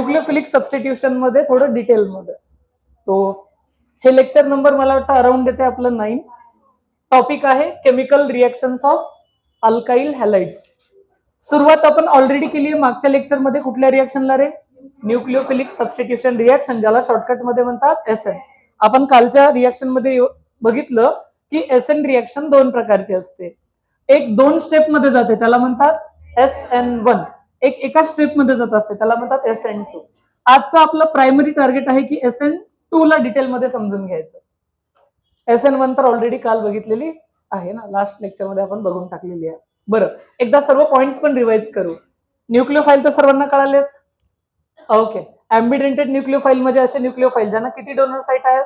Nucleophilic substitution मध्ये थोडं डिटेलमध्ये. तो हे लेक्चर नंबर मला वाटतं अराउंड येते आपलं 9. टॉपिक आहे केमिकल रिएक्शन्स ऑफ अल्काइल हॅलाइड्स. सुरुवात आपण ऑलरेडी केली आहे मागच्या लेक्चरमध्ये. कुठल्या रिएक्शनला रे? न्यूक्लियोफिलिक सबस्टिट्यूशन रिएक्शन, ज्याला शॉर्टकट मध्ये म्हणतात एसएन. आपण कालच्या रिएक्शन मध्ये बघितलं की एसएन रिएक्शन 2 प्रकारची असते. एक 2 स्टेप मध्ये जाते त्याला म्हणतात SN1, एक एका स्टेप मध्ये जात असते त्याला म्हणतात SN2. आजचं आपलं प्रायमरी टार्गेट आहे की SN2 ला डिटेल मध्ये समजून घ्यायचं. SN1 तर ऑलरेडी काल बघितलेली आहे ना, लास्ट लेक्चर मध्ये आपण बघून टाकलेली आहे. बरं, एकदा सर्व पॉइंट्स पण रिवाइज करू. न्यूक्लियोफाईल तर सर्वांना कळालेत. ओके. अँबिडेंटेड न्यूक्लियोफाईल म्हणजे असे न्यूक्लियोफाईल ज्यांना किती डोनर साइट आहेत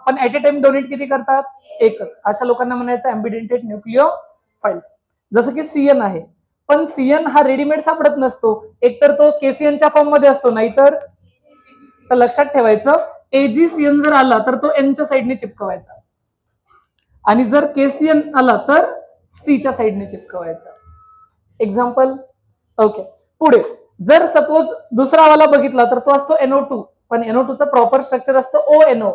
पण ऍट अ टाइम डोनेट किती करतात? एकच. अशा लोकांना म्हणायचं अँबिडेंटेड न्यूक्लियोफाईल्स. जसं की CN आहे, पण CN हा रेडीमेड सापडत नसतो. एकतर तो KCN च्या फॉर्म मध्ये असतो, नाहीतर लक्षात ठेवायचं AgCN जर आला तर तो N च्या साईडने चिपकवायचा, आणि जर KCN आला तर C च्या साईडने चिपकवायचा. एक्झाम्पल. ओके. पुढे जर सपोज दुसरा वाला बघितला तर तो असतो NO2, पण NO2 चं प्रॉपर स्ट्रक्चर असतं ONO.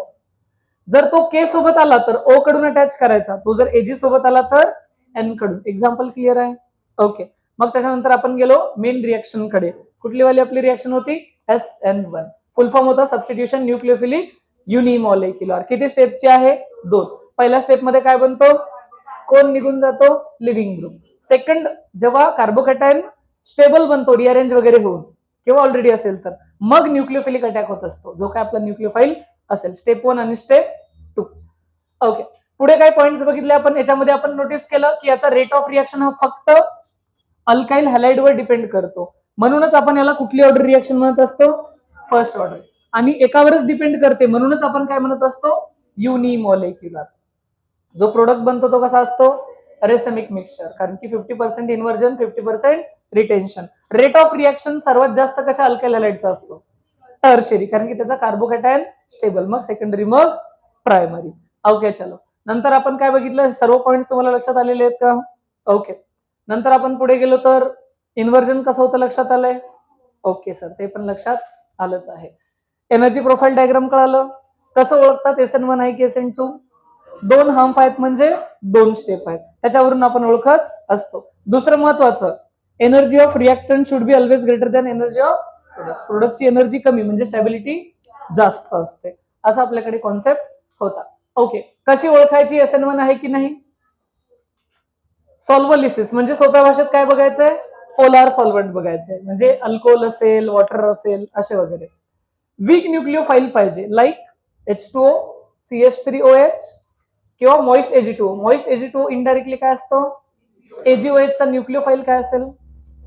जर तो K सोबत आला तर O कडून अटॅच करायचा, तो जर Ag सोबत आला तर N कडून. एक्झाम्पल क्लिअर आहे? ओके. मग त्याच्यानंतर आपण गेलो मेन रिएक्शन कडे. कुठली वाली आपली रिएक्शन होती? SN1. फुल फॉर्म होता सबस्टिट्यूशन न्यूक्लियोफिलिक युनिमॉलिक्युलर. किती स्टेपची आहे? 2. पहिल्या स्टेप मध्ये काय बनतो? कोण निघून जातो? Living group. सेकंड, जेव्हा कार्बोकॅटायन स्टेबल बनतो रिअरेंज वगैरे होऊन किंवा ऑलरेडी असेल तर मग न्यूक्लियोफिलिक अटॅक होत असतो, जो काय आपला न्यूक्लियोफाईल असेल. स्टेप 1 आणि स्टेप 2. ओके. पुढे काय पॉइंट्स बघितले आपण. याच्यामध्ये आपण नोटीस केलं की याचा रेट ऑफ रिएक्शन हा फक्त अल्काइल हॅलाइड वर डिपेंड करतो. म्हणूनच आपण याला कुठली ऑर्डर रिएक्शन म्हणत असतो? First order. आणि एकावरच डिपेंड करते म्हणूनच आपण काय म्हणत असतो? युनिमॉलिक्युलर. जो प्रोडक्ट बनतो तो कसा असतो? Racemic mixture. कारण की 50% inversion, 50% retention. Rate of reaction सर्वात जास्त कशा अल्काइल हॅलाइडचा असतो? टर्शरी, कारण की त्याचा कार्बोकॅटायन स्टेबल, मग सेकंडरी, मग प्रायमरी. ओके. चलो, नंतर आपण काय बघितलं? सर्व पॉइंट्स तुम्हाला लक्षात आलेले आहेत का? ओके. नंतर आपण पुढे गेलो तर इन्व्हर्जन कसं होतं लक्षात आलंय? ओके सर, ते पण लक्षात आलंच आहे. एनर्जी प्रोफाईल डायग्राम कळालं? कसं ओळखतात SN1 आहे की SN2? 2 हंप आहेत म्हणजे 2 स्टेप आहेत, त्याच्यावरून आपण ओळखत असतो. दुसरं महत्वाचं, energy of reactant should be always greater than energy of product. प्रोडक्टची एनर्जी कमी म्हणजे स्टॅबिलिटी जास्त असते, असा आपल्याकडे कॉन्सेप्ट होता. ओके. कशी ओळखायची SN1 आहे की नाही? सॉल्व्हलिसिस म्हणजे सोप्या भाषेत काय बघायचंय? पोलार सॉल्व्हंट बघायचंय, म्हणजे अल्कोहोल असेल, वॉटर असेल, असे वगैरे. वीक न्यूक्लियोफाईल पाहिजे, लाईक H2O, CH3OH किंवा moist Ag2O. Moist Ag2O indirectly काय असतो? AgOH चा न्यूक्लियोफाईल काय असेल?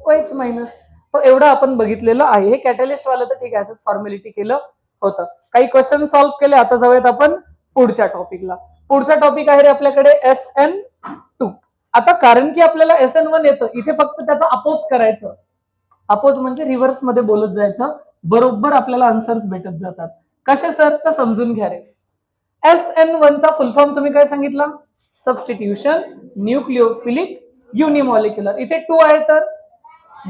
OH-. तो एवढं आपण बघितलेलं आहे. हे कॅटलिस्ट वाला तर ठीक आहे, असंच फॉर्मॅलिटी केलं होतं. काही क्वेश्चन सॉल्व्ह केले. आता जाऊयात आपण पुढच्या टॉपिकला. पुढचा टॉपिक आहे रे आपल्याकडे SN2. आता कारण की आपल्याला SN1 येतं, इथे फक्त त्याचा अपोज करायचं. अपोज म्हणजे रिव्हर्स मध्ये बोलत जायचं, बरोबर आपल्याला आन्सर्स भेटत जातात. कसे सर? तर समजून घ्या रे. SN1 चा फुल फॉर्म तुम्ही काय सांगितलं? Substitution nucleophilic unimolecular. इथे 2 आहे तर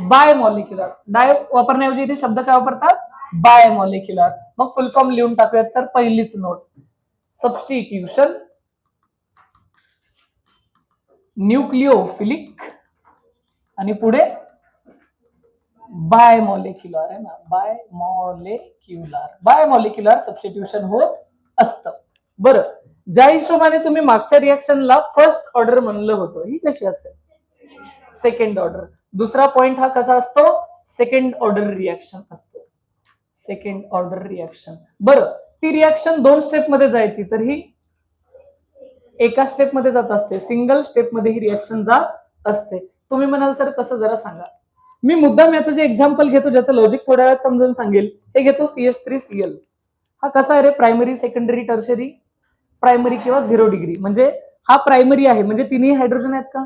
बायमॉलिक्युलर. डाय वापरण्याऐवजी इथे शब्द काय वापरतात? बायमॉलिक्युलर. मग फुल फॉर्म लिहून टाकूयात सर. पहिलीच नोट, सबस्टिट्यूशन न्यूक्लियोफिलिक आणि पुढे बायमॉलिक्युलर आहे ना, बायमॉलिक्युलर सबस्टिट्यूशन होत असतं. बरं, ज्या हिशोबाने तुम्ही मागच्या रिएक्शनला फर्स्ट ऑर्डर म्हणलं होतं, ही कशी असेल? Second order. दुसरा पॉइंट हा कसा असतो? सेकंड ऑर्डर रिएक्शन असतो. Second order reaction. बरं, ती रिएक्शन 2 स्टेप मध्ये जायची तर ही एका स्टेप मध्ये जात असते. सिंगल स्टेप मध्ये ही रिएक्शन जात असते. तुम्ही म्हणाल सर कसं, जरा सांगा. मी मुद्दाम याचं जे एक्झाम्पल घेतो, ज्याचं लॉजिक थोड्या वेळात समजून सांगेल, हे घेतो CH3Cl. हा कसा आहे रे? Primary, secondary, tertiary. प्रायमरी किंवा 0 डिग्री, म्हणजे हा प्रायमरी आहे, म्हणजे तिन्ही हायड्रोजन आहेत का?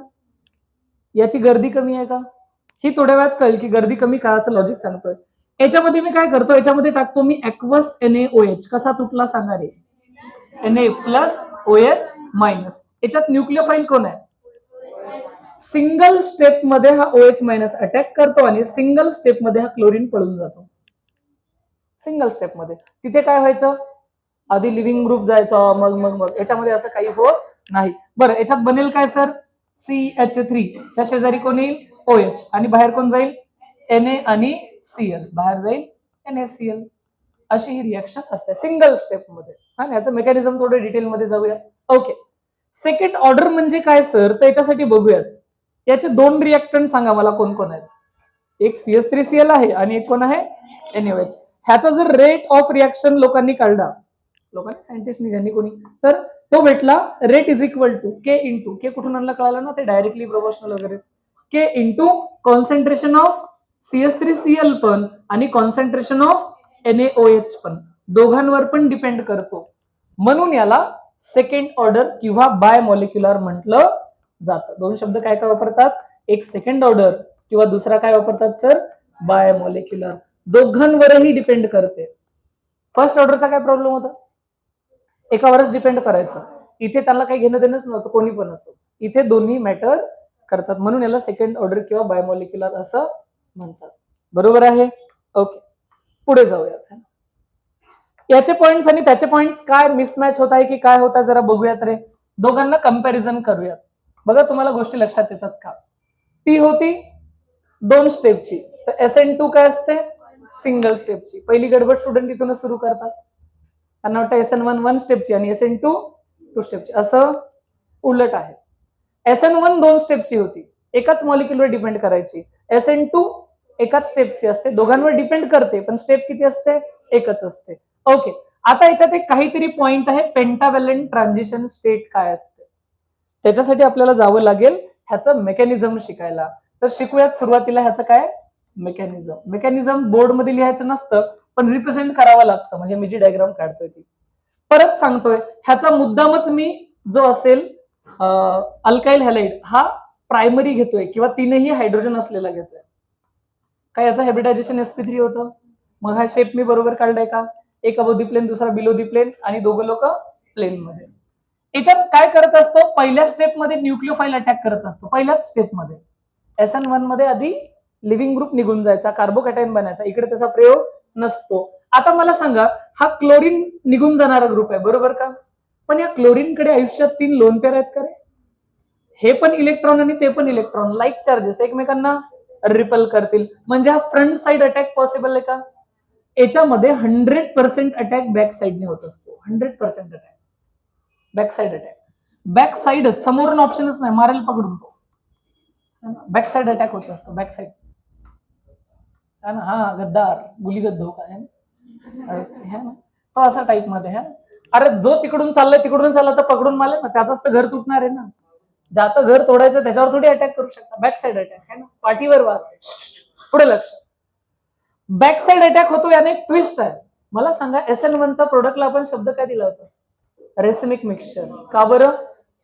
याची गर्दी कमी आहे का? ही थोड्या वेळात कळेल की गर्दी कमी काळाचं लॉजिक सांगतोय. याच्यामध्ये मी काय करतो? याच्यामध्ये टाकतो मी ऍक्वस NaOH. कसा तुटला सांगा रे? Na+OH-. याच्यात न्यूक्लियोफाईल कोण आहे? सिंगल स्टेप मध्ये हा OH- अटॅक करतो आणि सिंगल स्टेप मध्ये हा क्लोरीन पळून जातो. सिंगल स्टेप मध्ये. तिथे काय व्हायचं, आधी लिव्हिंग ग्रुप जायचा, मग मग मग याच्यामध्ये असं काही होत नाही. बरं, याच्यात बनेल काय सर, CH3 च्या शेजारी कोण येईल, OH, आणि बाहेर कोण जाईल, Na आणि Cl, बाहेर जाईल NaCl. अशी ही रिएक्शन असते सिंगल स्टेप मध्ये. हा, याचं मेकॅनिझम थोडं डिटेलमध्ये जाऊया. ओके, सेकंड ऑर्डर म्हणजे काय सर, तर याच्यासाठी बघूयात. याचे दोन रिएक्टंट सांगा मला कोण कोण आहेत. एक CH3Cl आहे आणि एक कोण आहे, NaOH. ह्याचा जर रेट ऑफ रिएक्शन लोकांनी काढला, लोकांनी सायंटिस्टनी ज्यांनी कोणी, तर तो भेटला rate is equal to K into, K कुठून आणला कळालं ना, ते डायरेक्टली प्रोपोर्शनल वगैरे, K into concentration of CH3Cl पण आणि कॉन्सन्ट्रेशन ऑफ NaOH पण, दोघांवर पण डिपेंड करतो. म्हणून याला सेकंड ऑर्डर किंवा बाय मॉलिक्युलर म्हटलं जातं. दोन शब्द काय काय वापरतात, एक सेकंड ऑर्डर किंवा दुसरा काय वापरतात सर, बाय मॉलिक्युलर. दोघांवरही डिपेंड करते. फर्स्ट ऑर्डरचा काय प्रॉब्लेम होता, एकावरच डिपेंड करायचं. इथे त्याला काही घेणं देणंच नव्हतं, कोणी पण असो. इथे दोन्ही मॅटर करतात, म्हणून याला सेकंड ऑर्डर किंवा बायोमॉलिक्युलर असं म्हणतात. बरोबर आहे. ओके, पुढे जाऊयात. याचे पॉइंट्स आणि त्याचे पॉइंट्स काय मिसमॅच होत आहे की काय होत आहे जरा बघूयात रे. दोघांना कंपॅरिझन करूयात. बघा तुम्हाला गोष्टी लक्षात येतात का. ती होती 2 स्टेपची, तर SN2 काय असते, सिंगल स्टेपची. पहिली गडबड स्टुडंट इथूनच सुरू करतात, त्यांना वाटतं SN1 1 स्टेपची आणि SN2 2 स्टेपची. असं उलट आहे. SN1 2 स्टेपची होती, एकाच मॉलिक्युलवर डिपेंड करायची. SN2 एकाच स्टेपची असते, दोघांवर डिपेंड करते पण स्टेप किती असते, एकच असते. ओके, आता याच्यात एक काहीतरी पॉइंट आहे, पेंटाव्हॅलेंट ट्रान्झिशन स्टेट काय असते, त्याच्यासाठी आपल्याला जावं लागेल ह्याचं मेकॅनिझम शिकायला. तर शिकूयात सुरुवातीला ह्याचं काय मेकॅनिझम. मेकॅनिझम बोर्ड मध्ये लिहायचं नसतं, पण रिप्रेझेंट करावं लागतं. म्हणजे मी जी डायग्राम काढतोय ती परत सांगतोय, ह्याचा मुद्दामच मी जो असेल अल्काइल हॅलाइड हा प्रायमरी घेतोय किंवा तीनही हायड्रोजन असलेला घेतोय. काय याचं हायब्रिडायझेशन sp3 होतं. मग हा शेप मी बरोबर काढलाय का, एक अबोव दी प्लेन दुसरा बिलो दी प्लेन आणि दोघं लोक प्लेन मध्ये. याच्यात काय करत असतो, पहिल्या स्टेप मध्ये न्यूक्लिओफाईल अटॅक करत असतो. पहिल्याच स्टेप मध्ये SN1 मध्ये आधी लिव्हिंग ग्रुप निघून जायचा, कार्बोकॅटायन बनायचा. इकडे त्याचा प्रयोग नसतो. आता मला सांगा, हा क्लोरीन निघून जाणारा ग्रुप आहे बरोबर का, पण या क्लोरीनकडे आयुष्यात 3 लोन पेअर आहेत का रे. हे पण इलेक्ट्रॉन आणि ते पण इलेक्ट्रॉन, लाईक चार्जेस एकमेकांना रिपल करतील. म्हणजे हा फ्रंट साइड अटॅक पॉसिबल आहे का. याच्यामध्ये 100% अटॅक बॅक साइडने होत असतो. 100% attack back side attack, back साइडच, समोरून ऑप्शनच नाही, मारेल पकडून तो. बॅक साइड अटॅक होत असतो, बॅक साइड. हा गद्दार गुली गद्दो काय तो असा टाईप मध्ये. अरे जो तिकडून चाललाय तिकडून चालला तर पकडून मारले ना, त्याचंच तर घर तुटणार आहे ना. ज्याचं घर तोडायचं त्याच्यावर थोडी अटॅक करू शकता. बॅक साइड अटॅक आहे ना, पाठीवर वार. पुढे लक्ष, बॅक साइड अटॅक होतो. याने एक ट्विस्ट आहे. मला सांगा, SN1 चा प्रोडक्टला आपण शब्द काय दिला होता, रेसिमिक मिक्सचर. का बरं,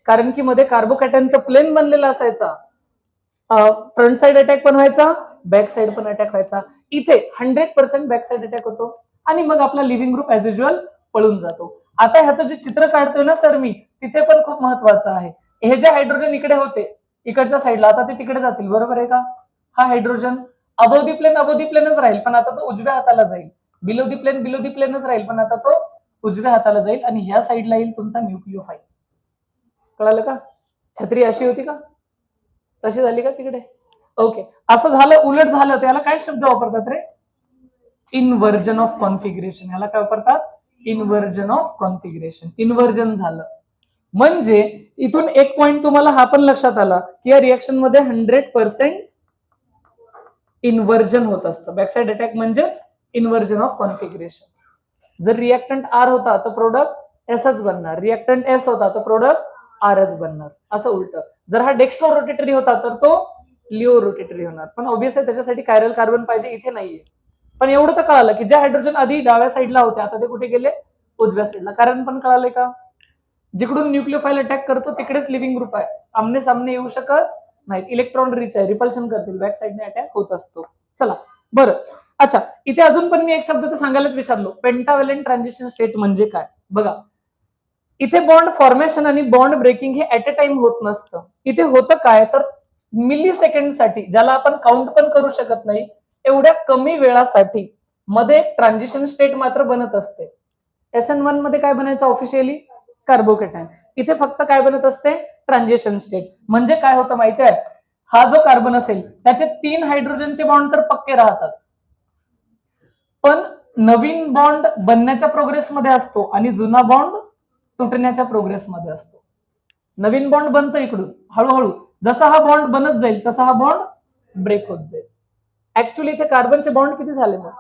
कारण की मध्ये कार्बोकॅटायन तर प्लेन बनलेला असायचा. फ्रंट साइड अटॅक पण व्हायचा, बॅक साइड पण अटॅक व्हायचा. इथे 100% बॅक साइड अटॅक होतो आणि मग आपला लिव्हिंग ग्रुप ऍज युज्युअल पळून जातो. आता ह्याचं जे चित्र काढतोय ना सर मी, तिथे पण खूप महत्वाचं आहे. हे जे हायड्रोजन इकडे होते इकडच्या साईडला, आता ते तिकडे जातील बरोबर आहे का. हा हायड्रोजन अबोव दी प्लेनच राहील, पण आता तो उजव्या हाताला जाईल. बिलो दी प्लेनच राहील, पण आता तो उजव्या हाताला जाईल. आणि ह्या साईडला येईल तुमचा न्यूक्लिओफाईल. कळालं का, छत्री अशी होती का, तशी झाली का तिकडे. ओके, असं झालं. उलट झालं त्याला काय शब्द वापरतात रे, इन्व्हर्जन ऑफ कॉन्फिगरेशन. याला काय वापरतात, इन्व्हर्जन ऑफ कॉन्फिगरेशन. इन्व्हर्जन झालं म्हणजे इथून एक पॉइंट तुम्हाला हा पण लक्षात आला की या रिएक्शन मध्ये 100% इन्व्हर्जन होत असतं. बॅकसाइड अटॅक म्हणजेच इन्व्हर्जन ऑफ कॉन्फिगरेशन. जर रिएक्टंट आर होता तर प्रोडक्ट एसच बनणार, रिएक्टंट एस होता तर प्रोडक्ट आरच बनणार. असं उलट. जर हा डेक्स्ट्रो रोटेटरी होता तर तो लिओ रोटेटरी होणार. पण ऑब्विसली त्याच्यासाठी कायरल कार्बन पाहिजे, इथे नाहीये. पण एवढं तर कळालं की ज्या हायड्रोजन आधी डाव्या साईडला होते आता ते कुठे गेले, उजव्या साईडला. कारण पण कळालंय का, जिकडून न्यूक्लिओफाईल अटॅक करतो तिकडेच लिव्हिंग ग्रुप आहे, आमने सामने येऊ शकत नाहीत. इलेक्ट्रॉन रिच आहे, रिपल्शन करतील, बॅक साईडने अटॅक होत असतो. चला बरं. अच्छा, इथे अजून पण मी एक शब्द तर सांगायलाच विसरलो, पेंटाव्हॅलेंट ट्रान्झिशन स्टेट म्हणजे काय. बघा, इथे बॉन्ड फॉर्मेशन आणि बॉन्ड ब्रेकिंग हे ऍट अ टाइम होत नसतं. इथे होतं काय तर मिली सेकंड साठी, ज्याला आपण काउंट पण करू शकत नाही, एवढ्या कमी वेळासाठी मध्ये ट्रान्झिशन स्टेट मात्र बनत असते. SN1 मध्ये काय बनायचं ऑफिशियली? कार्बोकॅटायन. इथे फक्त काय बनत असते? Transition state. म्हणजे काय होतं माहिती आहे, हा जो कार्बन असेल त्याचे 3 हायड्रोजनचे बॉन्ड तर पक्के राहतात, पण नवीन बॉन्ड बनण्याच्या प्रोग्रेसमध्ये असतो आणि जुना बॉन्ड तुटण्याच्या प्रोग्रेसमध्ये असतो. नवीन बॉन्ड बनतो इकडून हळूहळू, जसा हा बॉन्ड बनत जाईल तसा हा बॉन्ड ब्रेक होत जाईल. ऍक्च्युली इथे कार्बनचे बॉन्ड किती झाले मग,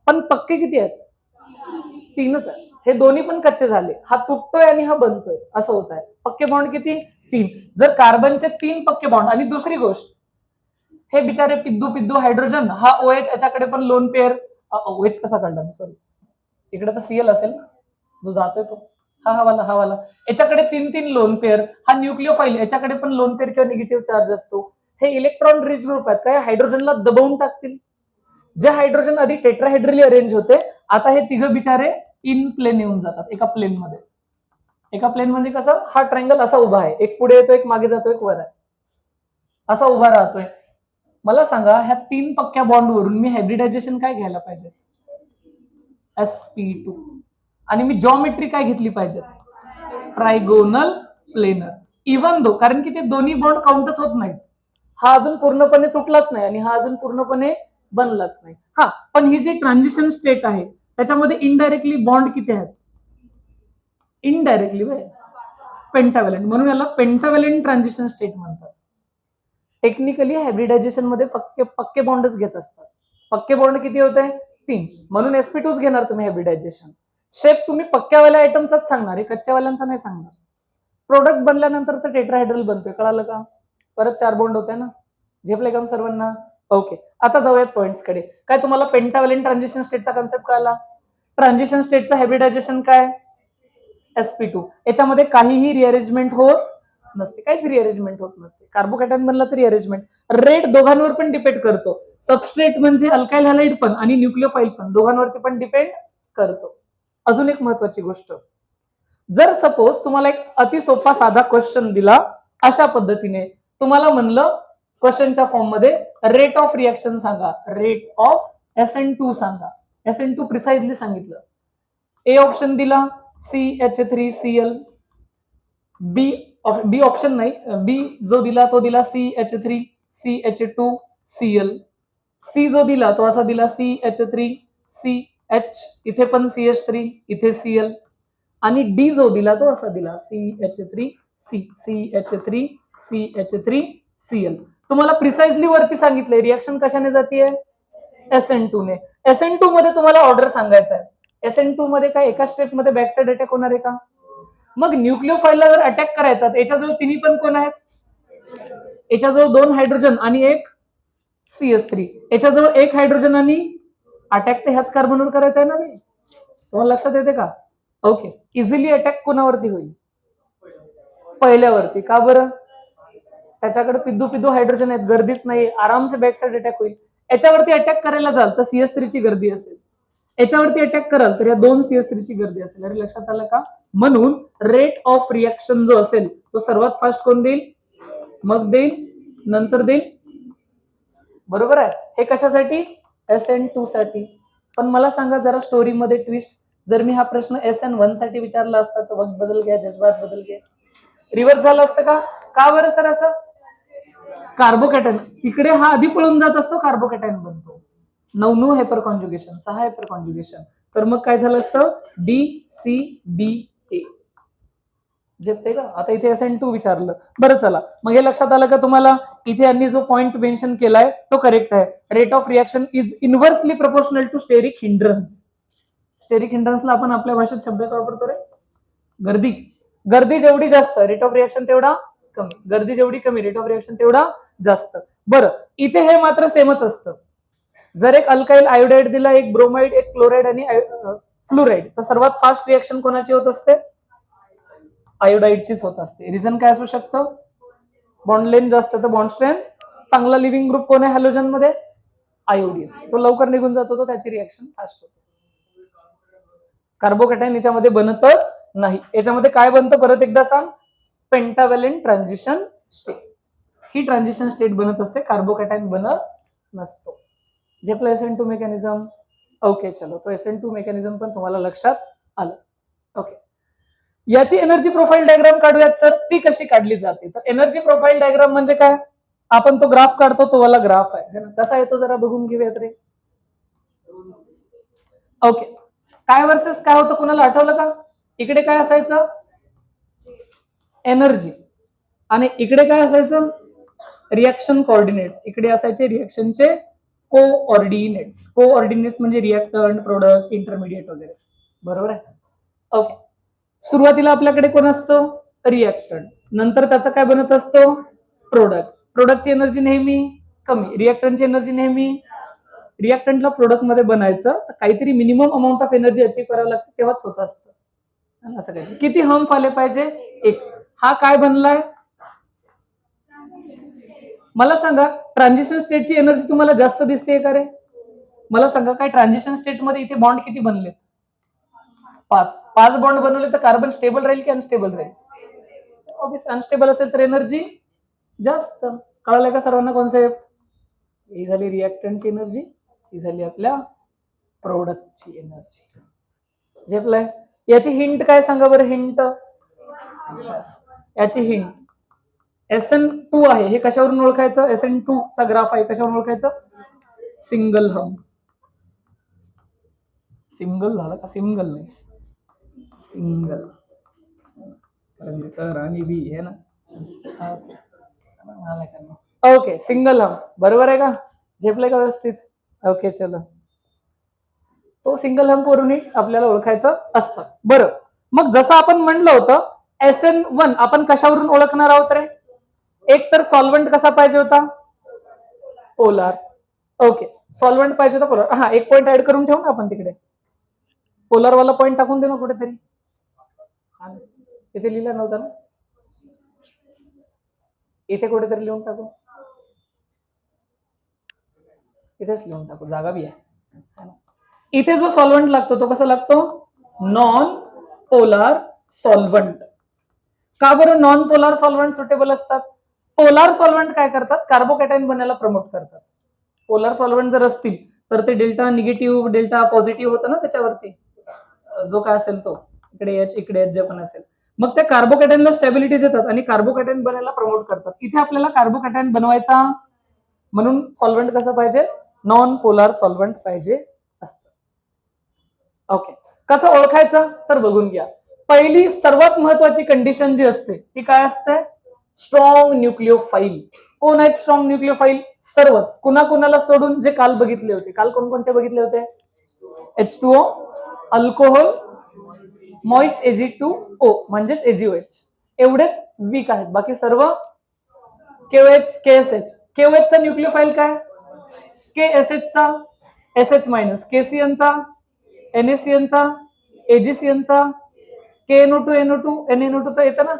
पण पक्के किती आहेत? 3च आहे. हे दोन्ही पण कच्चे झाले, हा तुटतोय आणि हा बनतोय, असं होत आहे. पक्के बॉन्ड किती? 3. जर कार्बनचे 3 पक्के बॉन्ड, आणि दुसरी गोष्ट, हे बिचारे पिद्दू पिद्दू हायड्रोजन, हा OH याच्याकडे पण लोन पेअर, OH कसा काढला मी, सॉरी, इकडे तर Cl असेल ना, जो जातोय तो, हा वाला याच्याकडे 3 लोन पेअर, हा न्यूक्लिओफाईल, याच्याकडे पण लोन पेअर किंवा निगेटिव्ह चार्ज असतो. हे इलेक्ट्रॉन रिच ग्रुप आहेत, काय हायड्रोजनला दबवून टाकतील. जे हायड्रोजन आधी टेट्राहेड्रली अरेंज होते, आता हे तिघं बिचारे इन प्लेन येऊन जातात, एका प्लेन मध्ये. एका प्लेन म्हणजे कसं, हा ट्रायंगल असा उभा आहे, एक पुढे येतो, एक मागे जातो, एक वर आहे, असा उभा राहतोय. मला सांगा, ह्या 3 पक्क्या बॉन्ड वरून मी हायब्रिडायझेशन काय घ्यायला पाहिजे? sp2. आणि मी जॉमेट्री काय घेतली पाहिजे? Trigonal planar. इवन दो, कारण की ते दोन्ही बॉन्ड काउंटच होत नाहीत. हा अजून पूर्णपणे तुटलाच नाही आणि हा अजून पूर्णपणे बनलाच नाही. हा, पण ही जी ट्रान्झिशन स्टेट आहे त्याच्यामध्ये इनडायरेक्टली बॉन्ड किती आहेत? इनडायरेक्टली पेंटाव्हॅलेंट, म्हणून याला पेंटाव्हॅलेंट ट्रान्झिशन स्टेट म्हणतात. टेक्निकली हायब्रिडायझेशन मध्ये पक्के बॉन्डच घेत असतात. पक्के बॉन्ड किती होते? 3. म्हणून sp2च घेणार तुम्ही हायब्रिडायझेशन. शेप तुम्ही पक्क्यावाल्या आयटमचाच सांगणार आहे, कच्च्यावाल्यांचा नाही सांगणार. प्रोडक्ट बनल्यानंतर तर टेट्राहायड्रल बनतोय, कळालं का? परत 4 बॉन्ड होते ना, झेपले का सर्वांना? ओके, आता जाऊयात पॉइंट्स कडे. काय तुम्हाला पेंटाव्हॅलेंट ट्रान्झिशन स्टेटचा कन्सेप्ट कळाला? ट्रान्झिशन स्टेटचं हायब्रिडायझेशन काय? sp2. याच्यामध्ये काहीही रिअरेंजमेंट होत नसते, काहीच रिअरेंजमेंट होत नसते. कार्बोकॅटायन बनला तरी अरेंजमेंट, रेट दोघांवर पण डिपेंड करतो. सबस्ट्रेट म्हणजे अल्काइल हॅलाइड पण आणि न्यूक्लिओफाईल पण, दोघांवरती पण डिपेंड करतो. अजून एक महत्वाची गोष्ट, जर सपोज तुम्हाला एक अति सोपा साधा क्वेश्चन दिला, अशा पद्धतीने तुम्हाला म्हणलं क्वेश्चनच्या फॉर्म मध्ये रेट ऑफ रिएक्शन सांगा, रेट ऑफ SN2 सांगा. SN2 प्रिसाइजली सांगितलं. ए ऑप्शन दिला CH3Cl, बी ऑप्शन नाही, बी जो दिला तो दिला CH3CH2Cl, सी जो दिला तो असा दिला CH3CH, इथे पण CH3, इथे Cl, आणि डी जो दिला तो असा दिला CH3CH3CH3Cl. तुम्हाला प्रिसाइजली वरती सांगितलंय रिएक्शन कशाने जातीये? SN2 ने. SN2 मध्ये तुम्हाला ऑर्डर सांगायचा आहे. SN2 मध्ये काय एका स्टेप मध्ये बॅक साइड अटॅक होणार आहे का? मग न्यूक्लिओफाईलला जर अटॅक करायचा, याच्याजवळ तिन्ही पण कोण आहेत? याच्याजवळ 2 हायड्रोजन आणि एक CS3, याच्याजवळ 1 हायड्रोजन आणि अटॅक तर ह्याच कार्बनवर करायचा आहे ना मी. तुम्हाला लक्षात येते का? ओके, इझिली अटॅक कोणावरती होईल? पहिल्यावरती. का बरं? त्याच्याकडे पिद्दू हायड्रोजन आहेत, गर्दीच नाही, आरामसे बॅक साइड अटॅक होईल. याच्यावरती अटॅक करायला जाल तर CS3 ची गर्दी असेल, याच्यावरती अटॅक कराल तर या 2 CS3 ची गर्दी असेल. अरे लक्षात आलं का? म्हणून रेट ऑफ रिएक्शन जो असेल तो सर्वात फास्ट कोण देईल? मग देईल, नंतर देईल, बरोबर आहे. हे कशासाठी? SN2 साठी. पण मला सांगा जरा स्टोरीमध्ये ट्विस्ट, जर मी हा प्रश्न SN1 साठी विचारला असता तर वक्त बदल गया, जज्बात बदल गए, रिव्हर्स झालं असतं का? का बरं सर असं? कार्बोकॅटायन तिकडे हा आधी पळून जात असतो, कार्बोकॅटायन बनतो. 9 हायपर कॉन्जुगेशन, 6 हायपर कॉन्जुगेशन, तर मग काय झालं असतं? DCBA. झेपते का? आता इथे SN2 विचारलं. बरं चला, मग हे लक्षात आलं का तुम्हाला? इथे यांनी जो पॉइंट मेन्शन केलाय तो करेक्ट आहे. Rate of reaction is inversely proportional to steric hindrance. Steric हिंड्रन्सला आपण आपल्या भाषेत शब्द काय वापरतो रे? गर्दी. गर्दी जेवढी जास्त रेट ऑफ रिएक्शन तेवढा कमी, गर्दी जेवढी कमी रेट ऑफ रिएक्शन तेवढा जास्त. बरं, इथे हे मात्र सेमच असतं. जर एक अल्काइल आयोडाइड दिला, एक ब्रोमाइड, एक क्लोराइड आणि फ्लोराइड, तर सर्वात फास्ट रिएक्शन कोणाची होत असते? आयोडाइडचीच होत असते. रिझन काय असू शकतं? बॉन्ड लेंथ जास्त तर बॉन्ड स्ट्रेंथ चांगला. लिव्हिंग ग्रुप कोण आहे हॅलोजन मध्ये? आयोडीन. तो लवकर निघून जातो, तो त्याची रिएक्शन फास्ट होते. कार्बोकॅटायन याच्यामध्ये बनतच नाही. याच्यामध्ये काय बनतं परत एकदा सांग? पेंटाव्हॅलेंट ट्रान्झिशन स्टेट. ही ट्रान्झिशन स्टेट बनत असते, कार्बोकॅटायन बनत नसतो. जे SN2 मेकॅनिझम. ओके चलो, तो SN2 मेकॅनिझम पण तुम्हाला लक्षात आलं. ओके, याची एनर्जी प्रोफाईल डायग्राम काढूयात सर. ती कशी काढली जाते? तर एनर्जी प्रोफाईल डायग्राम म्हणजे काय? आपण तो ग्राफ काढतो, तो वाला ग्राफ आहे ना, कसा येतो जरा बघून घेऊयात रे. ओके, काय वर्सेस काय होतं कुणाला आठवलं का? इकडे काय असायचं? एनर्जी. आणि इकडे काय असायचं? Reaction coordinates. इकडे असायचे रिएक्शनचे कोऑर्डिनेट्स. कोऑर्डिनेट्स म्हणजे रिएक्टंट, प्रोडक्ट, इंटरमिडिएट वगैरे. बरोबर आहे? ओके, सुरुवातीला आपल्याकडे कोण असतं? रिएक्टंट. नंतर त्याचा काय बनत असतो? प्रोडक्ट. प्रोडक्टची एनर्जी नेहमी कमी, रिएक्टंटची एनर्जी नेहमी. रिएक्टंटला प्रोडक्ट मध्ये बनायचं तर काहीतरी minimum amount of energy achieve करावं लागते, तेव्हाच होत असतं. असं काही. किती हम्प आले पाहिजे? 1. हा काय बनलाय? मला सांगा, ट्रान्झिशन स्टेटची एनर्जी तुम्हाला जास्त दिसते का रे? मला सांगा, काय ट्रान्झिशन स्टेट मध्ये इथे बॉन्ड किती बनलेत? 5 बॉन्ड बनवले तर कार्बन स्टेबल राहील की अनस्टेबल राहील? ऑब्वियस अनस्टेबल असेल तर एनर्जी जास्त. कळालं का सर्वांना कॉन्सेप्ट? ही झाली रिएक्टंटची एनर्जी, ही झाली आपल्या प्रोडक्टची एनर्जी. झेपलाय? याची हिंट काय सांगा बरं? हिंट याची हिंट SN2 आहे. हे कशावरून ओळखायचं? SN2 चा ग्राफ आहे, कशावरून ओळखायचं? Single hump. सिंगल झालं का? सिंगल नाही, सिंगल. सर आणि बी आहे ना. Okay, single hump. बरोबर आहे का? झेपलंय का व्यवस्थित? ओके चलो, तो सिंगल हम्प वरून आपल्याला ओळखायचं असतं. बरं, मग जसं आपण म्हणलं होतं SN1 आपण कशावरून ओळखणार आहोत रे? एक तर सॉल्व्हंट कसा पाहिजे होता? पोलार. ओके, सॉल्व्हंट पाहिजे होता पोलार. हा, एक पॉईंट ऍड करून ठेवू ना आपण तिकडे. पोलार वाला पॉईंट टाकून दे ना कुठेतरी. इथे लिहिला नव्हता ना? इथे कुठेतरी लिहून टाकू. इथेच लिहून टाकू, जागा बी आहे. इथे जो सॉल्व्हंट लागतो तो कसा लागतो? Non polar solvent. का बरं नॉन पोलार सॉल्व्हंट सुटेबल असतात? पोलार सॉल्व्हंट काय करतात? कार्बोकॅटायन बनायला प्रमोट करतात. पोलार सॉल्व्हंट जर असतील तर ते डेल्टा निगेटिव्ह, डेल्टा पॉझिटिव्ह होतं ना त्याच्यावरती, जो काय असेल तो, इकडे एच इकडे एच जे पण असेल, मग त्या कार्बोकॅटायनला स्टॅबिलिटी देतात आणि कार्बोकॅटायन बनायला प्रमोट करतात. इथे आपल्याला कार्बोकॅटायन बनवायचा, म्हणून सॉल्व्हंट कसं पाहिजे? नॉन पोलार सॉल्व्हंट पाहिजे असतं. ओके, कसं ओळखायचं तर बघून घ्या. पहिली सर्वात महत्वाची कंडिशन जी असते ती काय असते? Strong nucleophile. कोण आहेत स्ट्रॉंग न्यूक्लिओफाईल? सर्वच, कुणाकुणाला सोडून जे काल बघितले होते. काल कोणकोणते बघितले होते? H2O, अल्कोहोल, मॉइस्ट Ag2O म्हणजेच AgOH, एवढेच वीक आहेत. बाकी सर्व KOH, KSH. KOH चा न्यूक्लिओफाईल काय? KSH चा SH मायनस, KCN चा NaCN चा, AgCN चा, KNO2 NO2 NaNO2 तर येतं ना.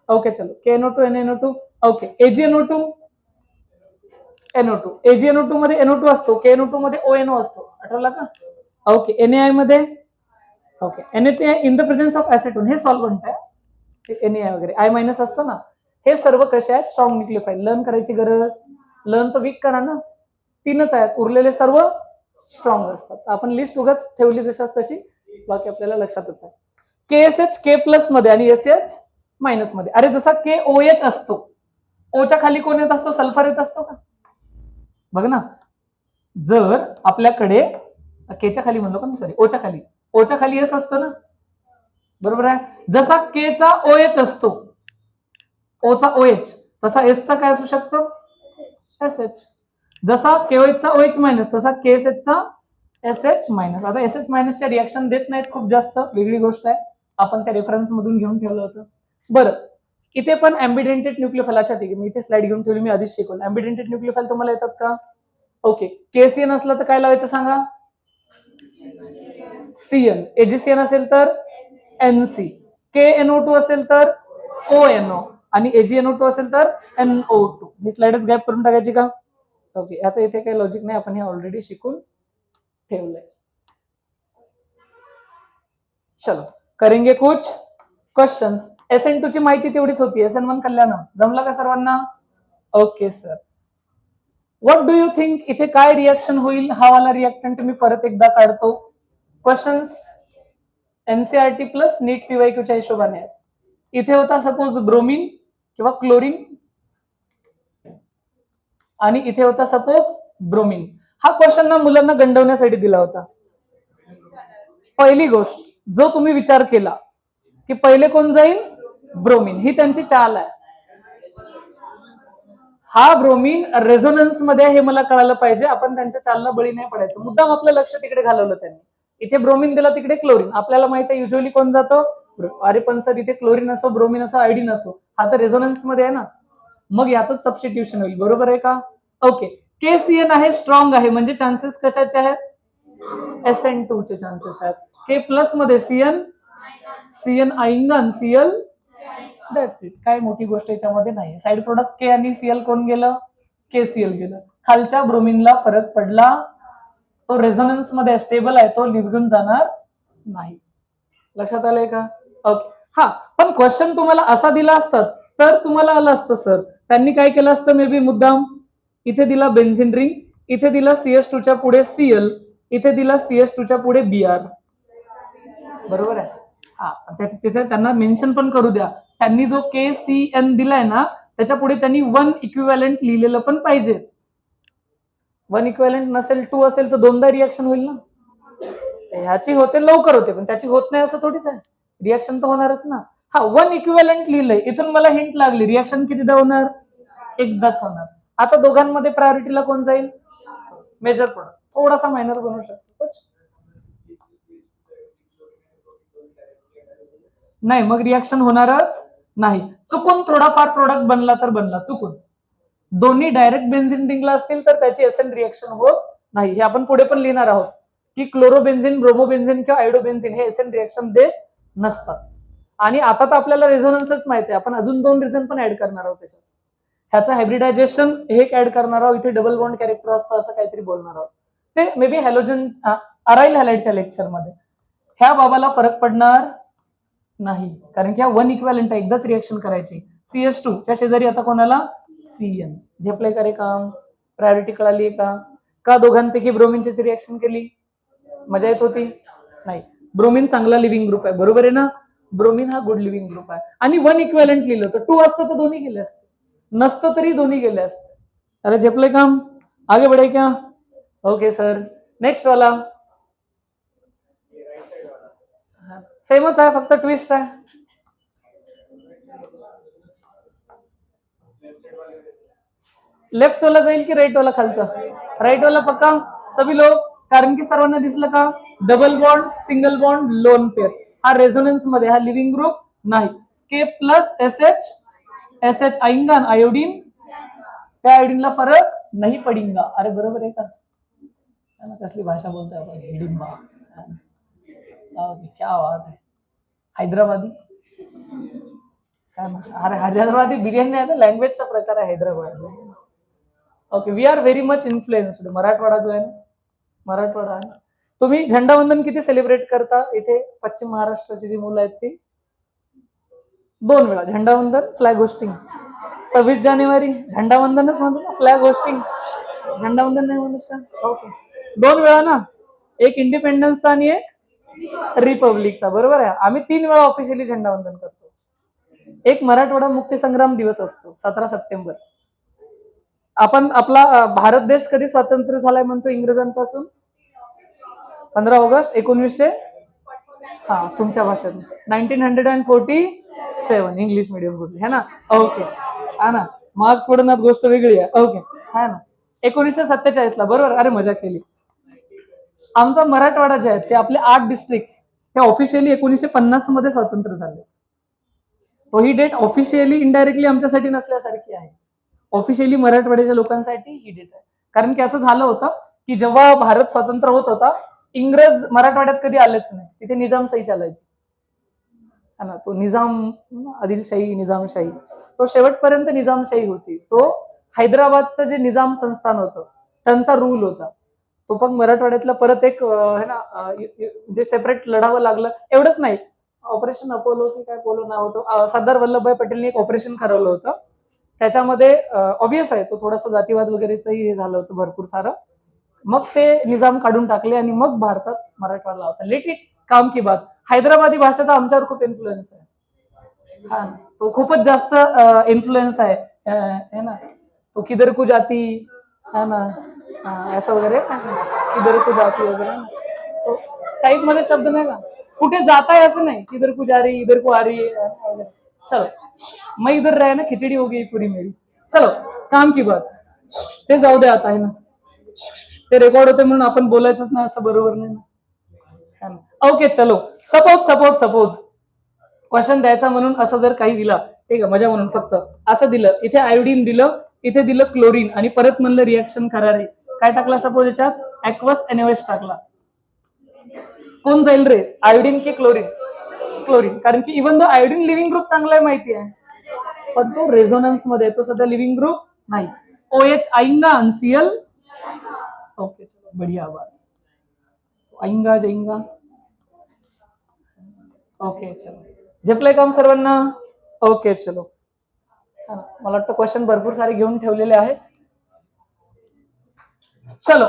ओके चलो, KNO2 NaNO2. Okay, AgNO2 NO2. AgNO2 मध्ये NO2 असतो, KNO2 मध्ये ONO असतो, आठवला का? ओके, NaI मध्ये okay, NaI in the presence of acetone, हे सॉल्व्हंट आहे. NaI वगैरे I मायनस असतो ना. हे सर्व कसे आहेत? Strong nucleophile. लर्न करायची गरज? लर्न तर वीक करा ना. 3च आहेत, उरलेले सर्व स्ट्रॉंग असतात. आपण लिस्ट उगाच ठेवली जशाच तशी, बाकी आपल्याला लक्षातच आहे. KSH K प्लस मध्ये आणि SH मायनस मध्ये. अरे जसा KOH असतो, ओच्या खाली कोण येत असतो? सल्फर येत असतो का? बघ ना, जर आपल्याकडे केच्या खाली म्हणलो का, सॉरी ओच्या खाली, ओच्या खाली एस असतो ना, बरोबर आहे. जसा के चा OH असतो, ओचा OH, तसा एस चा काय असू शकतो? SH. जसा KOH चा OH मायनस, तसा KSH चा SH मायनस. आता SH मायनसच्या रिएक्शन देत नाहीत खूप जास्त, वेगळी गोष्ट आहे, आपण त्या रेफरन्स मधून घेऊन ठेवलं होतं. बरं, इथे पण ऍम्बिडेंटेड न्यूक्लिओफाईलच्या, ठीक आहे मी इथे स्लाइड घेऊन ठेवली, मी आधीच शिकवलं. ऍम्बिडेंटेड न्यूक्लिओफाईल तुम्हाला येतात का? ओके, KCN असलं तर काय लावायचं सांगा? CN. AgCN असेल तर NC. KNO2 असेल तर ONO आणि AgNO2 असेल तर NO2. ही स्लाइडच गॅप करून टाकायची का? ओके, याचं इथे काही लॉजिक नाही, आपण हे ऑलरेडी शिकून ठेवलंय. चलो करेंगे कुछ क्वेश्चंस. SN2 ची माहिती तेवढीच होती. SN1 कल्याण जमला का सर्वांना? Okay sir, what do you think इथे काय रिएक्शन होईल? हा वाला रिएक्टंट मी परत एकदा काढतो. क्वेश्चन्स एनसीआरटी प्लस नीट पीवायक्यूच्या हिशोबाने आहेत. इथे होता सपोज ब्रोमीन किंवा क्लोरीन आणि इथे होता सपोज ब्रोमीन. हा क्वेश्चन ना मुलांना गंडवण्यासाठी दिला होता. पहिली गोष्ट जो तुम्ही विचार केला की पहिले कोण जाईल? ब्रोमीन. ही त्यांची चाल आहे. हा ब्रोमीन रेझोनन्स मध्ये हे मला कळालं पाहिजे. आपण त्यांच्या चालला बळी नाही पडायचं. मुद्दाम आपलं लक्ष तिकडे घालवलं त्यांनी. इथे ब्रोमीन दिला तिकडे क्लोरीन. आपल्याला माहिती आहे युजली कोण जातो? अरे पण सर इथे क्लोरीन असो ब्रोमीन असो आयडीन असो हा तर रेझोनन्स मध्ये आहे ना. मग याच सबस्टिट्यूशन होईल. बरोबर आहे का? ओके. KCN आहे स्ट्रॉंग आहे म्हणजे चान्सेस कशाचे आहेत? SN2 चे चान्सेस आहेत. के प्लस मध्ये CN आयंगन Cl दॅट्स इट. काय मोठी गोष्ट याच्यामध्ये नाही. साइड प्रोडक्ट के आणि Cl कोण गेलं? KCl गेलं. खालच्या ब्रोमीनला फरक पडला. तो रेझोनन्स मध्ये स्टेबल आहे. तो निघून जाणार नाही. लक्षात आलंय का? ओके. हा पण क्वेश्चन तुम्हाला असा दिला असता तर तुम्हाला आलं असतं सर त्यांनी काय केलं असतं मे बी मुद्दाम इथे दिला बेन्झिन रिंग, इथे दिला CS2 च्या पुढे Cl, इथे दिला CS2 च्या पुढे Br. बरोबर आहे. हा तिथे त्यांना मेन्शन पण करू द्या. त्यांनी जो KCN दिलाय ना त्याच्या पुढे त्यांनी 1 इक्विव्हॅलंट लिहिलेलं पण पाहिजे. 1 इक्विव्हॅलंट नसेल 2 असेल तर दोनदा रिएक्शन होईल ना. ह्याची होते लवकर होते पण त्याची होत नाही असं थोडीच आहे. रिएक्शन तर होणारच ना. हा 1 इक्विव्हॅलंट लिहिलंय इथून मला हिंट लागली रिएक्शन कितीदा होणार? एकदाच होणार. आता दोघांमध्ये प्रायोरिटीला कोण जाईल? Major product. थोडासा मायनर बनवू शकतो. नाही मग रिएक्शन होणारच नाही. चुकून थोडाफार प्रोडक्ट बनला तर बनला चुकून. दोन्ही डायरेक्ट बेन्झिन रिंगला असतील तर त्याची एसएन रिएक्शन होत नाही. हे आपण पुढे पण लिहिणार आहोत की क्लोरोबेन्झिन ब्रोमोबेन्झिन किंवा आयडोबेन्झिन हे एसएन रिएक्शन देत नसतात. आणि आता तर आपल्याला रेझोनन्सच माहिती आहे. आपण अजून 2 रिझन पण ऍड करणार आहोत त्याच्यात. ह्याचं हायब्रिडायझेशन हे एक ऍड करणार आहोत. इथे डबल बॉन्ड कॅरेक्टर असतं असं काहीतरी बोलणार आहोत. ते मे बी हॅलोजन अराईल हॅलाइडच्या लेक्चरमध्ये. ह्या बाबाला फरक पडणार नाही कारण की हा 1 इक्विव्हॅलंट आहे. एकदाच रिएक्शन करायची. CS2 च्या शेजारी आता कोणाला? CN. झेपले का रे काम? प्रायोरिटी कळाली का? का दोघांपैकी ब्रोमिनची रिएक्शन केली? मजा येत होती? नाही. ब्रोमीन चांगला लिव्हिंग ग्रुप आहे. बरोबर आहे ना? ब्रोमीन हा गुड लिव्हिंग ग्रुप आहे. आणि 1 इक्विव्हॅलंट लिहिलं तर 2 असतं तर दोन्ही गेले असते. नसतं तरी दोन्ही गेले असते. अरे झेपले काम? आगे बढ़े क्या? Okay sir. नेक्स्ट वाला सेमच आहे फक्त ट्विस्ट आहे. लेफ्ट वाला जाईल की राईट वाला खालचा? राईट वाला पक्का सभी लोग. कारण की सर्वांना दिसलं का? Double bond single bond lone pair हा रेझोनन्स मध्ये हा लिव्हिंग ग्रुप नाही. के प्लस SH आयंगन आयोडीन त्या आयोडीनला फरक नाही पडिंगा. अरे बरोबर आहे का? कसली भाषा बोलतोय आपण? हिडिंबा. क्या बात आहे. हैदराबादी अरे हैदराबादी बिर्याणी आहे. लँग्वेजचा प्रकार आहे Hyderabad. Okay. We are very much influenced. Marathwada जो आहे ना मराठवाडा आहे. तुम्ही झेंडावंदन किती सेलिब्रेट करता? इथे पश्चिम महाराष्ट्राची जी मुलं आहेत ती 2 वेळा झेंडावंदन फ्लॅग होस्टिंग. 26 जानेवारी झेंडावंदनच म्हणतो ना. फ्लॅग होस्टिंग झेंडावंदन नाही म्हणत का? ओके. 2 वेळा ना. एक इंडिपेंडन्सचा आणि एक रिपब्लिकचा. बरोबर आहे. आम्ही 3 वेळा ऑफिशियली झेंडावंदन करतो. एक मराठवाडा मुक्ती संग्राम दिवस असतो 17 सप्टेंबर. आपण आपला भारत देश कधी स्वातंत्र्य झालाय म्हणतो इंग्रजांपासून? 15 ऑगस्ट 1900. हा तुमच्या भाषेत 1947 इंग्लिश मीडियम कुठली है ना? ओके. हा ना. मार्क्स पडण्यात गोष्ट वेगळी आहे. ओके. हा ना. 1947 ला. बरोबर. अरे मजा केली. आमचा मराठवाडा जे आहे ते आपले 8 डिस्ट्रिक्ट ते ऑफिशियली 1950 मध्ये स्वातंत्र्य झाले. तो ही डेट ऑफिशियली इनडायरेक्टली आमच्यासाठी नसल्यासारखी आहे. ऑफिशियली मराठवाड्याच्या लोकांसाठी ही डेट आहे. कारण की असं झालं होतं की जेव्हा भारत स्वतंत्र होत होता इंग्रज मराठवाड्यात कधी आलेच नाही. तिथे निजामशाही चालायची. है ना. तो निजाम आदिलशाही निजामशाही तो शेवटपर्यंत निजामशाही होती. तो हैदराबादचं जे निजाम संस्थान होतं त्यांचा रूल होता. तो पण मराठवाड्यातला परत एक है ना जे सेपरेट लढावं लागलं. एवढंच नाही. ऑपरेशन अपोलो की काय पोलो नाव होतं. सरदार वल्लभभाई पटेलने एक ऑपरेशन ठरवलं होतं त्याच्यामध्ये ऑब्विस आहे तो थोडासा जातीवाद वगैरेचंही हे झालं होतं भरपूर सारं. मग ते निजाम काढून टाकले आणि मग भारतात मराठवाडा लावता. लेट इट काम की बात. हैदराबादी भाषेचा आमच्यावर खूप इन्फ्लुएन्स आहे. हा, तो खूपच जास्त इन्फ्लुएन्स आहे है ना. तो किधर को जाती है ना, असं वगैरे किधर को जाती वगैरे तो टाइप मध्ये शब्द नाही का, कुठे जात आहे असं नाही, किधर को जा रही इधर को आ रही है. चलो मैं इधर रहे ना खिचडी हो गई पूरी मेरी. चलो काम की बात. ते जाऊ दे आता आहे ना, ते रेकॉर्ड होते म्हणून आपण बोलायचंच ना असं बरोबर नाही. ओके चलो, सपोज क्वेश्चन द्यायचा म्हणून असं जर काही दिला, ठीक आहे मजा म्हणून फक्त असं दिलं, इथे आयोडीन दिलं, इथे दिलं क्लोरीन आणि परत म्हणलं रिएक्शन करा रे, काय टाकला सपोज याच्यात ऍक्वस एनओएच टाकला, कोण जाईल रे, आयोडीन की क्लोरीन? क्लोरीन. कारण की even though iodine leaving group चांगला आहे माहिती आहे, पण तो रेझोनन्स मध्ये तो सध्या लिव्हिंग ग्रुप नाही. OH आएंगा आणि Cl ओके चलो बढ़िया बात, आएंगा जाएंगा. ओके चलो, झेपलंय काम सर्वांना? ओके चलो. मला वाटतं क्वेश्चन भरपूर सारे घेऊन ठेवलेले आहेत. चलो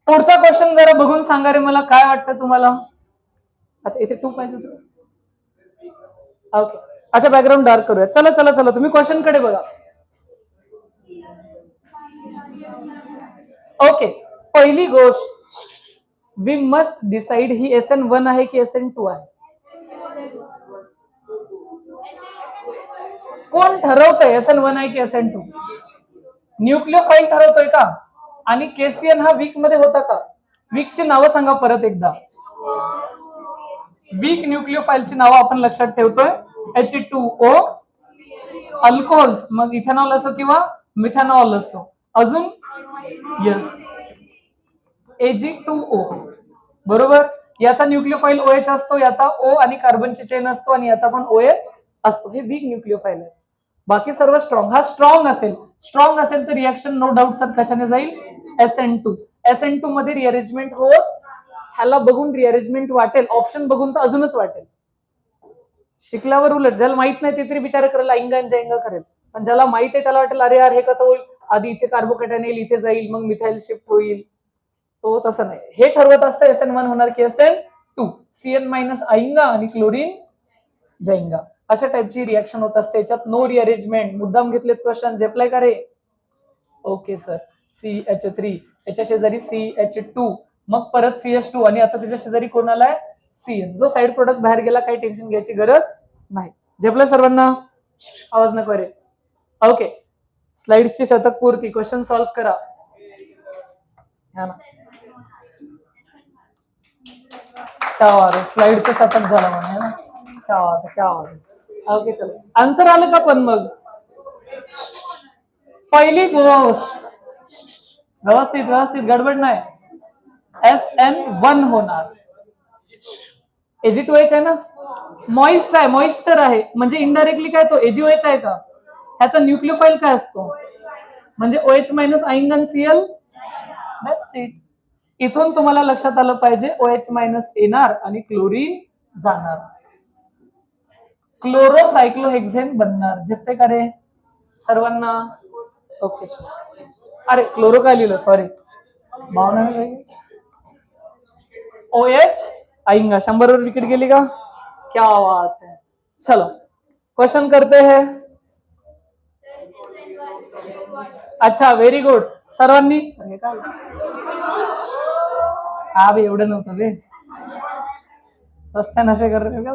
पुढचा क्वेश्चन जरा बघून सांगा रे मला, काय वाटतं तुम्हाला? अच्छा इथे 2 पाहिजे होतं. ओके अच्छा बॅकग्राऊंड डार्क करूया. चला चला चला तुम्ही क्वेश्चन कडे बघा. ओके पहिली गोष्ट, we must decide he SN1 आहे की SN2 आहे. कोण ठरवतंय SN1 आहे की SN2? न्यूक्लियोफाईल ठरवतोय का? आणि KCN हा वीक मध्ये होता का? वीकची नावं सांगा परत एकदा. वीक न्यूक्लियोफाईलची नावं आपण लक्षात ठेवतोय. H2O अल्कोहोल्स, मग इथेनॉल असो किंवा मिथेनॉल असो. अजून यस Ag2O बरोबर. याचा न्यूक्लियोफाईल OH असतो, याचा O आणि कार्बनची चेन असतो आणि याचा पण OH असतो. हे वीक न्यूक्लियोफाईल आहे. बाकी सर्व स्ट्रॉंग. हा स्ट्रॉंग असेल तर रिएक्शन नो डाऊट सर कशाने जाईल? SN2. SN2 मध्ये रिअरेंजमेंट होत, ह्याला बघून रिअरेंजमेंट वाटेल, ऑप्शन बघून तर अजूनच वाटेल. शिकल्यावर उलट ज्याला माहित नाही ते तरी विचार करेल आईंगा जाईंगा करेल, पण ज्याला माहित आहे त्याला वाटेल अरे यार हे कसं होईल, आधी इथे कार्बोकॅटायन येईल, इथे जाईल, मग मिथाईल शिफ्ट होईल. तो तसं नाही, हे ठरवत असतं SN1 होणार की SN2. CN मायनस आईंगा आणि क्लोरीन जाईंगा, अशा टाइपची रिएक्शन होत असते. याच्यात नो रिअरेंजमेंट. मुद्दाम घेतलेत क्वेश्चन, झेपलाय का रे? Okay sir. CH3 याच्या शेजारी CH2, मग परत CH2 आणि आता त्याच्या शेजारी कोण आलाय? CN. जो साइड प्रोडक्ट बाहेर गेला, काही टेन्शन घ्यायची गरज नाही. झेपलं सर्वांना? आवाज नको रे. ओके स्लाइड्सची शतक पूर्ती. क्वेश्चन सॉल्व्ह करा. क्या बात आहे, स्लाइडचं शतक झालं म्हणे ना. क्या बात आहे, क्या बात आहे. ओके चलो, आन्सर आलं का? पण मग पहिली गोष्ट व्यवस्थित गडबड नाही. SN1 होणार. Ag2H आहे ना, मॉइस्ट आहे, मॉइश्चर आहे, म्हणजे इनडायरेक्टली काय तो AgOH आहे का? ह्याचा न्यूक्लियोफाईल काय असतो? म्हणजे OH मायनस आयंगन Cl. That's it. इथून तुम्हाला लक्षात आलं पाहिजे OH मायनस येणार आणि क्लोरीन जाणार, क्लोरोसायक्लोहेक्झेन बनणार. झेपते का रे सर्वांना? ओके अरे क्लोरो काय लिहिलं, सॉरी भावना. OH आएंगा. 100 वर विकेट गेली का? क्या बात है. चलो क्वेश्चन करते हैं. अच्छा व्हेरी गुड. सर्वांनी हा बे एवढं नव्हतं बे, सस्त्या नशे कर रहे का?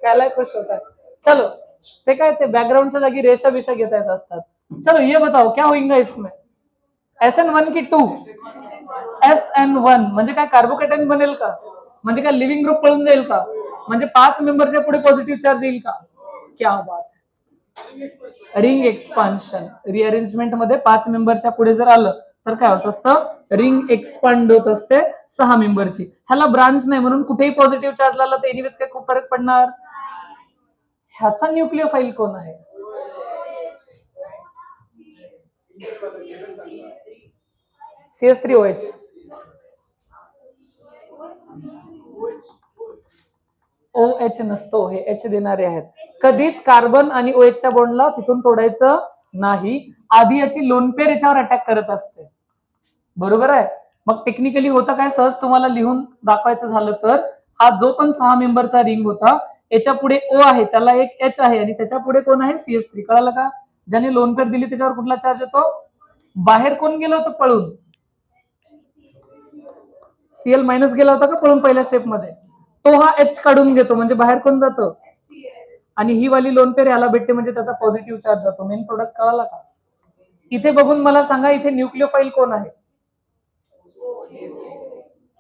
त्याला खुश होता. चलो ते काय ते बॅकग्राऊंडच्या जागी रेषा बिषा घेता येत असतात. चलो ये बताओ क्या होईंगा इसमें? SN1 की 2? SN1 म्हणजे काय कार्बोकॅटायन बनेल का? म्हणजे काय लिव्हिंग ग्रुप पळून जाईल का? म्हणजे 5 मेंबरच्या पुढे पॉझिटिव्ह चार्ज येईल का? क्या बात. Ring expansion. रिअरेंजमेंट मध्ये 5 मेंबरच्या पुढे जर आलं तर काय होत असतं? रिंग एक्सपांड होत असते 6 मेंबरची. ह्याला ब्रांच नाही म्हणून कुठेही पॉझिटिव्ह चार्ज लागला तर एनिवेज काय खूप फरक पडणार. ह्याचा न्यूक्लियोफाईल कोण आहे? CS3OH. ओ एच नसतो, हे एच देणारे आहेत. कधीच कार्बन आणि OH च्या बॉन्डला तिथून तोडायचं नाही. आधी याची लोन पेअर याच्यावर अटॅक करत असते. बरोबर आहे. मग टेक्निकली होतं काय, सहज तुम्हाला लिहून दाखवायचं झालं तर, हा जो पण 6 मेंबरचा रिंग होता, याच्या पुढे O आहे, त्याला एक H आहे आणि त्याच्या पुढे कोण आहे, CH3. कळालं का? ज्याने लोन पेअर दिली त्याच्यावर कुठला चार्ज येतो? बाहेर कोण गेलं होतं पळून? Cl मायनस गेला होता का पळून पहिल्या स्टेप मध्ये? तो हा H काढून घेतो, म्हणजे बाहेर कोण जातं? आणि ही वाली लोन पेअर याला भेटते, म्हणजे त्याचा पॉझिटिव्ह चार्ज जातो. मेन प्रोडक्ट कळाला का? इथे बघून मला सांगा, इथे न्यूक्लिओफाईल कोण आहे?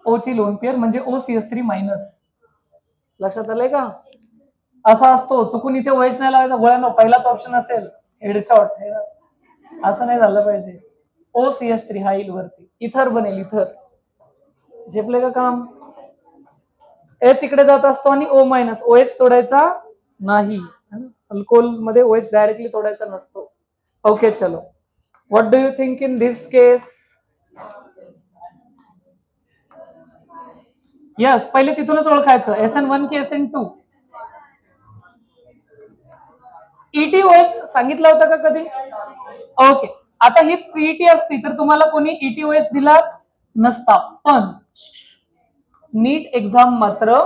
O ची लोन पेअर म्हणजे OCH3 मायनस. लक्षात आलंय का? असा असतो. चुकून इथे OH नाही लावायचा, गोळ्यानो पहिलाच ऑप्शन असेल हेडशॉट. असं नाही झालं पाहिजे. OCH3 हा येईल वरती, इथर बनेल, इथर. झेपले का काम? H इकडे जात असतो आणि O मायनस. OH तोडायचा नाही. अल्कोहोल मध्ये OH डायरेक्टली तोडायचा नसतो. ओके, चलो. What do you think in this case? Yes, पहिले तिथूनच ओळखायचं, SN1 की SN2. ETOH सांगितलं होतं का कधी? ओके. आता ही CET असती तर तुम्हाला कोणी ETOH दिलाच नसता. पण नीट एक्झाम मात्र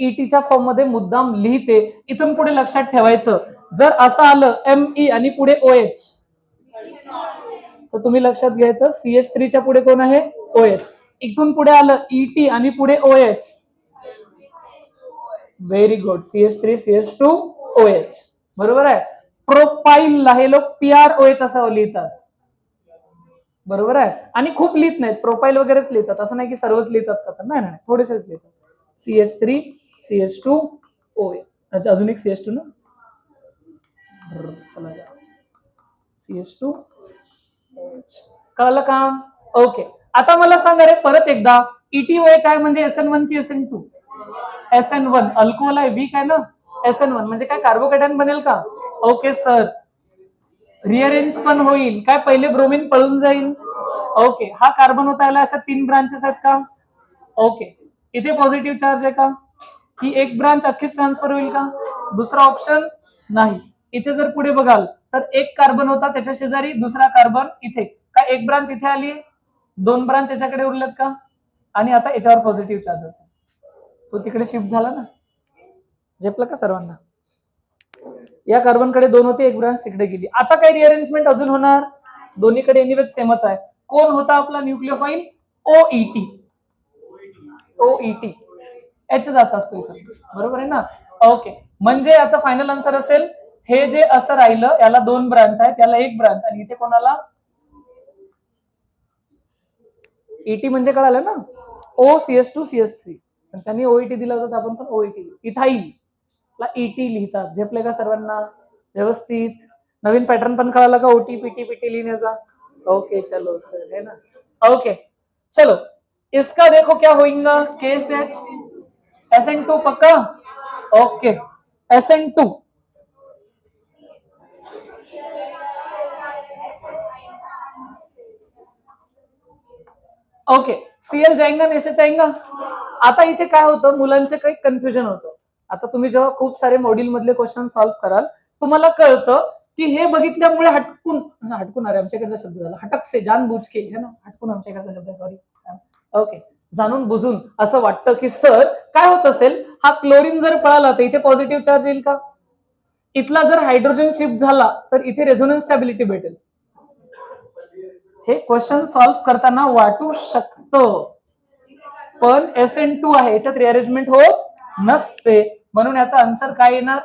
ईटीच्या फॉर्म मध्ये मुद्दाम लिहिते. इथून पुढे लक्षात ठेवायचं, जर असं आलं ME आणि पुढे OH, तर तुम्ही लक्षात घ्यायचं CH3 च्या पुढे कोण आहे? OH. इथून पुढे आलं ET आणि पुढे OH, very good, CH3 CH2 OH. बरोबर आहे. प्रोपाईल हे लोक PROH असं लिहितात. बरोबर आहे. आणि खूप लिहित नाहीत, प्रोपाईल वगैरेच लिहितात, असं नाही की सर्वच लिहितात तसं, नाही नाही, थोडेसेच लिहितात. CH3 CH2 OH. अजून एक CH2 ना, चला CH2 OH. कळलं का? ओके. आता मला सांगा रे परत एकदा, ETOH आहे म्हणजे SN1 की SN2? SN1. अल्कोहोल आहे, वीक आहे ना. SN1 म्हणजे काय, कार्बोकॅटायन बनेल का? Okay sir. रिअरेंज पण होईल काय, पहिले ब्रोमीन पळून जाईल. ओके. हा कार्बन होता, याला अशा 3 ब्रांचेस आहेत का? ओके. इथे पॉझिटिव्ह चार्ज आहे का? ही एक ब्रांच अख्खीच ट्रान्सफर होईल का? दुसरा ऑप्शन नाही. इथे जर पुढे बघाल तर एक कार्बन होता, त्याच्या शेजारी दुसरा कार्बन इथे, काय एक ब्रांच इथे आली, 2 ब्रांच याच्याकडे उरलेत का? आणि आता याच्यावर पॉझिटिव्ह चार्ज असेल, तो तिकडे शिफ्ट झाला ना. झेपलं का सर्वांना? या कार्बनकडे 2 होते, एक ब्रांच तिकडे गेली. आता काही रिअरेंजमेंट अजून होणार? दोन्हीकडे एनिवेज सेमच आहे. कोण होता आपला न्यूक्लिओफाईल? OET. OET H जात असतो इथे, बरोबर आहे ना. ओके. म्हणजे याचा फायनल आन्सर असेल, हे जे असं राहिलं, याला 2 ब्रांच आहेत, याला एक ब्रांच, आणि इथे कोणाला? ET म्हणजे कळालं ना, OCH2 CH3. त्यांनी OET दिला होता, आपण पण OET. इथाईल ला ET लिहितात. झेपले का सर्वांना? व्यवस्थित. नवीन पॅटर्न पण कळाला का OT PT PT लिहिण्याचा? ओके, चलो सर, है ना. ओके, चलो. इसका देखो क्या होगा, KSH SN2 पक्का. Okay, SN2. ओके, Cl जाएगा ना, SH आएगा. आता इथे काय होतं, मुलांचे काही कन्फ्युजन होतं. आता तुम्ही जेव्हा खूप सारे मॉड्यूल मधले क्वेश्चन सॉल्व्ह कराल, तुम्हाला कळतं की हे बघितल्यामुळे हटकून अरे आमच्याकडचा शब्द झाला, हटक से जानबूझ के, है ना, हटकून आमच्याकडचा शब्द, सॉरी. ओके, जाणून बुजून असं वाटतं की सर काय होत असेल, हा क्लोरीन जर पळाला तर इथे पॉझिटिव्ह चार्ज येईल का? इथला जर हायड्रोजन शिफ्ट झाला तर इथे रेझोनन्स स्टॅबिलिटी भेटेल. हे क्वेश्चन सॉल्व्ह करताना वाटू शकतं, पण SN2 आहे, याच्यात रिअरेंजमेंट होत नसते. म्हणून याचा आन्सर काय येणार?